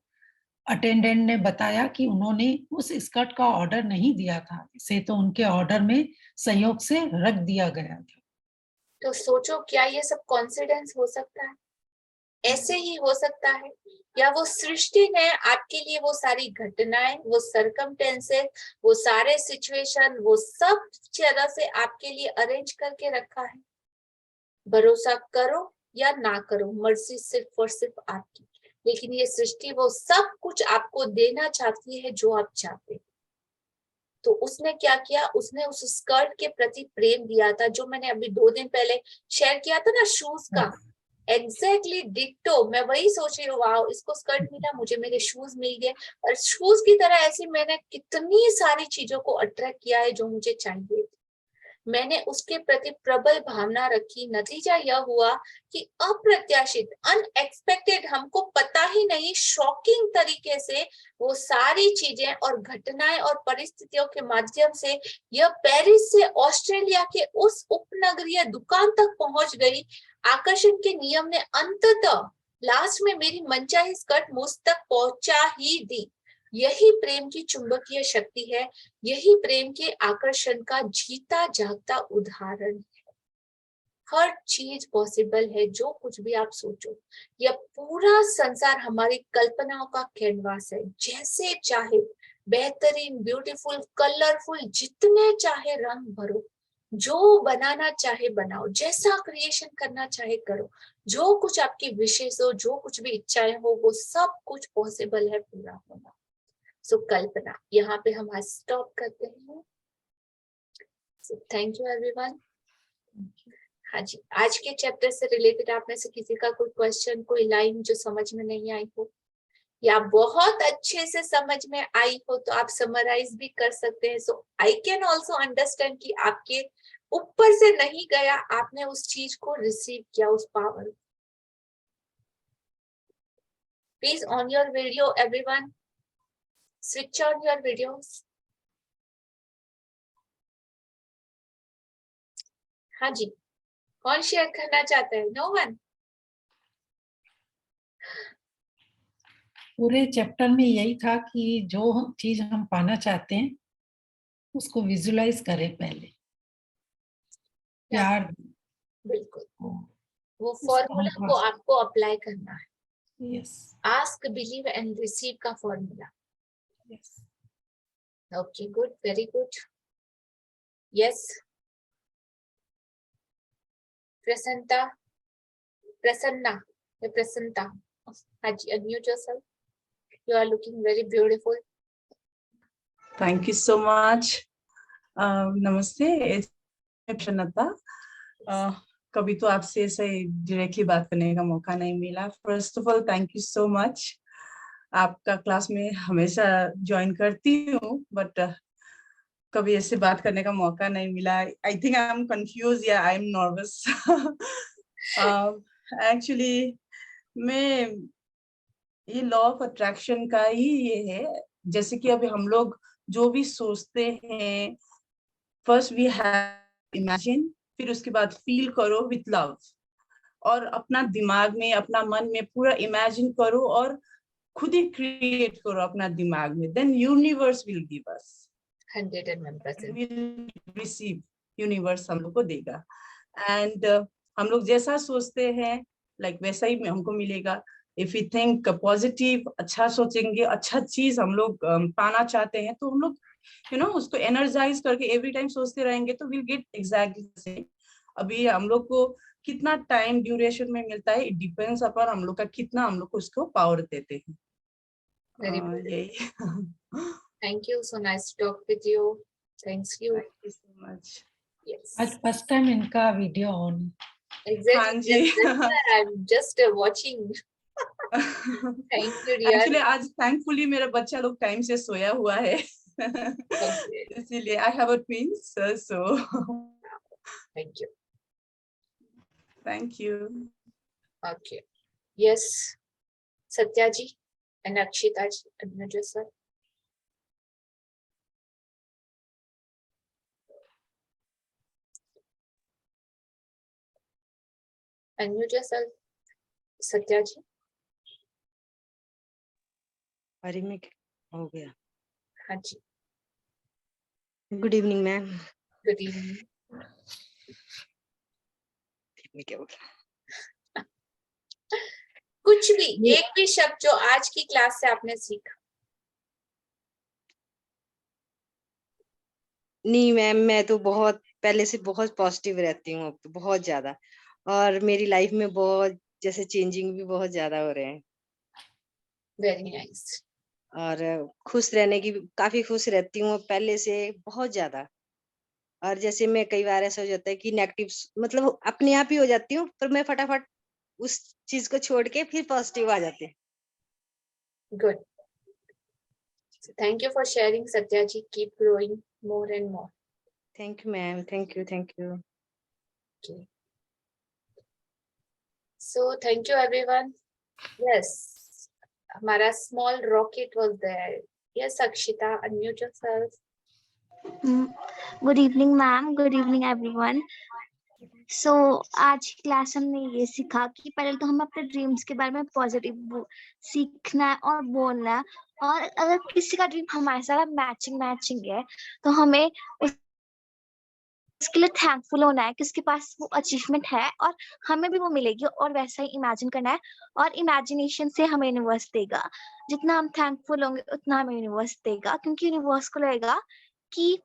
अटेंडेंट ने बताया कि उन्होंने उस स्कर्ट का ऑर्डर नहीं दिया था, इसे तो उनके ऑर्डर में संयोग से रख दिया गया था। तो सोचो, क्या ये सब कॉन्सिडेंस हो सकता है? ऐसे ही हो सकता है, या वो सृष्टि ने आपके लिए वो सारी घटनाएं, वो सरकमटेंसेस, वो सारे सिचुएशन, वो सब तरह से आपके लिए अरेंज करके रखा है। भरोसा करो या ना करो, मर्जी सिर्फ और सिर्फ आपकी, लेकिन ये सृष्टि वो सब कुछ आपको देना चाहती है जो आप चाहते हैं। तो उसने क्या किया, उसने उस स्कर्ट के प्रति प्रेम दिया था, जो मैंने अभी 2 दिन पहले शेयर किया था ना, शूज का। एग्जैक्टली डिट्टो, मैं वही सोच रही हूँ, वाओ, इसको स्कर्ट मिला, मुझे मेरे शूज मिल गए। और शूज की तरह ऐसे मैंने कितनी सारी चीजों को अट्रैक्ट किया है जो मुझे चाहिए। मैंने उसके प्रति प्रबल भावना रखी। नतीजा यह हुआ कि अप्रत्याशित, अनएक्सपेक्टेड, हमको पता ही नहीं, शॉकिंग तरीके से वो सारी चीजें और घटनाएं और परिस्थितियों के माध्यम से यह पेरिस से ऑस्ट्रेलिया के उस उपनगरीय दुकान तक पहुंच गई। आकर्षण के नियम ने अंततः लास्ट में मेरी मनचाही स्कर्ट मुझ तक पहुंचा ही दी। यही प्रेम की चुंबकीय शक्ति है, यही प्रेम के आकर्षण का जीता जागता उदाहरण है। हर चीज पॉसिबल है, जो कुछ भी आप सोचो। यह पूरा संसार हमारी कल्पनाओं का कैनवास है। जैसे चाहे बेहतरीन, ब्यूटीफुल, कलरफुल, जितने चाहे रंग भरो, जो बनाना चाहे बनाओ, जैसा क्रिएशन करना चाहे करो, जो कुछ आपकी विशेष हो, जो कुछ भी इच्छाएं हो, वो सब कुछ पॉसिबल है पूरा होना। सो कल्पना, यहाँ पे हम आज स्टॉप करते हैं। So thank you everyone. हाँ जी, आज के चैप्टर से रिलेटेड आप में से किसी का कोई क्वेश्चन, कोई लाइन जो समझ में नहीं आई हो, या बहुत अच्छे से समझ में आई हो, तो आप समराइज भी कर सकते हैं। सो आई कैन ऑल्सो अंडरस्टैंड कि आपके ऊपर से नहीं गया, आपने उस चीज को रिसीव किया, उस power. Please on your video everyone, switch on your videos. हाँ जी, कौन शेयर करना चाहता है? No one? पूरे चैप्टर में यही था कि जो चीज हम पाना चाहते हैं उसको विजुलाइज करें पहले, प्यार बिल्कुल, को, वो उसको हम फॉर्मूला को आपको अप्लाई करना है। Yes ask, believe and receive का formula. Yes okay, good, very good. Yes, Prasannata, Prasanna या प्रसन्नता। हाँ जी, unmute yourself, you are looking very beautiful. Thank you so much. नमस्ते, प्रसन्नता। कभी तो आपसे ऐसे डायरेक्टली बात करने का मौका नहीं मिला। First of all thank you so much. आपका क्लास में हमेशा ज्वाइन करती हूँ, बट कभी ऐसे बात करने का मौका नहीं मिला। I think I am confuse या आई एम नर्वस। एक्चुअली मैं ये लॉ ऑफ अट्रैक्शन का ही ये है, जैसे कि अभी हम लोग जो भी सोचते हैं, फर्स्ट वी हैव इमेजिन, फिर उसके बाद फील करो विथ लव, और अपना दिमाग में, अपना मन में पूरा इमेजिन करो और खुद ही क्रिएट करो अपना दिमाग में, then universe will give us, 101%। Will receive, universe हम लोग को देगा। एंड हम लोग जैसा सोचते हैं वैसा ही हमको मिलेगा। इफ यू थिंक पॉजिटिव, अच्छा सोचेंगे, अच्छा चीज हम लोग पाना चाहते हैं, तो हम लोग उसको एनर्जाइज करके एवरी टाइम सोचते रहेंगे, तो विल गेट एग्जैक्टली सेम। अभी हम लोग को कितना टाइम ड्यूरेशन में मिलता है, इट डिपेंड्स अपन हम लोग का कितना हम लोग को उसको पावर देते हैं। यही। Thank you, so nice talk with you. Thanks you. Thank you so much. Yes. आज फर्स्ट टाइम इनका वीडियो ऑन। Exactly. हाँ जी। That's why I'm just watching. Thank you, dear. Actually आज थैंकफुली मेरा बच्चा लोग टाइम से सोया हुआ है। Okay. इसीलिए I have a twins, so Thank you. Thank you. Okay. Yes. Satya ji and Akshita ji, Anuja sir. Anuja sir, Satya ji. अरे में हो गया। हाँ जी. Good evening ma'am. Good evening. मैं क्या बोला? कुछ भी, एक भी शब्द जो आज की क्लास से आपने सीखा। नहीं मैम, मैं तो बहुत पहले से बहुत पॉजिटिव रहती हूँ, अब तो बहुत ज्यादा, और मेरी लाइफ में बहुत जैसे चेंजिंग भी बहुत ज्यादा हो रहे हैं, Very nice. और खुश रहने की काफी खुश रहती हूँ पहले से बहुत ज्यादा। और जैसे मैं कई बार ऐसा हो जाता है कि नेगेटिव मतलब अपने आप ही हो जाती हूँ, पर मैं फटाफट उस चीज को छोड़ के फिर पॉजिटिव आ जाती हूँ। Good. So thank you for sharing, Satya ji. Keep growing more and more. Thank you ma'am, thank you, thank you. Okay. So thank you everyone. Yes, हमारा small rocket was there. Yes, Akshita, unmute yourself. Good evening ma'am, good evening everyone. So आज की क्लास हमने ये सीखा कि पहले तो हमें अपने ड्रीम्स के बारे में पॉजिटिव सीखना है और बोलना है, और अगर किसी का ड्रीम हमारे साथ मैचिंग है तो हमें उसके लिए थैंकफुल होना है कि उसके पास वो अचीवमेंट है और हमें भी वो मिलेगी, और वैसा ही इमेजिन करना है, और इमेजिनेशन से हमें यूनिवर्स देगा। जितना हम थैंकफुल होंगे उतना हमें यूनिवर्स देगा, क्योंकि यूनिवर्स को लगेगा कि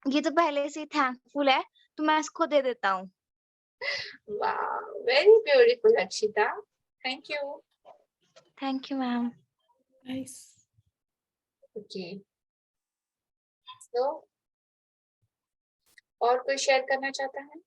ये तो पहले से ही थैंकफुल है तो मैं इसको दे देता हूँ। Wow, very beautiful, Akshita. Thank you. Thank you ma'am. Nice. Okay. So, और कोई शेयर करना चाहता है?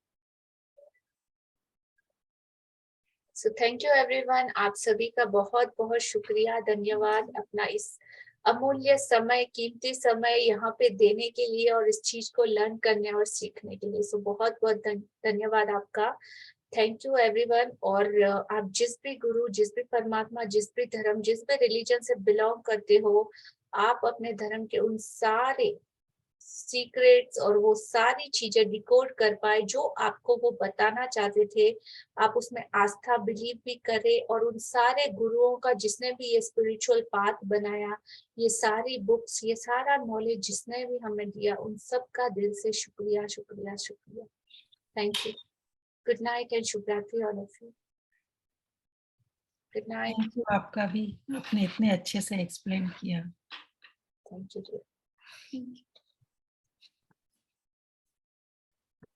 So thank you everyone. आप सभी का बहुत बहुत शुक्रिया, धन्यवाद अपना इस अमूल्य समय, कीमती समय यहाँ पे देने के लिए और इस चीज को लर्न करने और सीखने के लिए। So बहुत बहुत धन्यवाद आपका। Thank you everyone. और आप जिस भी गुरु, जिस भी परमात्मा, जिस भी धर्म, जिस भी रिलीजन से बिलोंग करते हो, आप अपने धर्म के उन सारे सीक्रेट्स और वो सारी चीजें डिकोड कर पाए जो आपको वो बताना चाहते थे, आप उसमें आस्था, बिलीव भी करें, और उन सारे गुरुओं का जिसने भी ये स्पिरिचुअल पाथ बनाया, ये सारी बुक्स, ये सारा नॉलेज जिसने भी हमें दिया, उन सब का दिल से शुक्रिया शुक्रिया शुक्रिया। Thank you. Good night and शुभ रात्रि all of you. Good night. Thank you आपका भी, आपने इतने अच्छे से एक्सप्लेन किया। Thank you.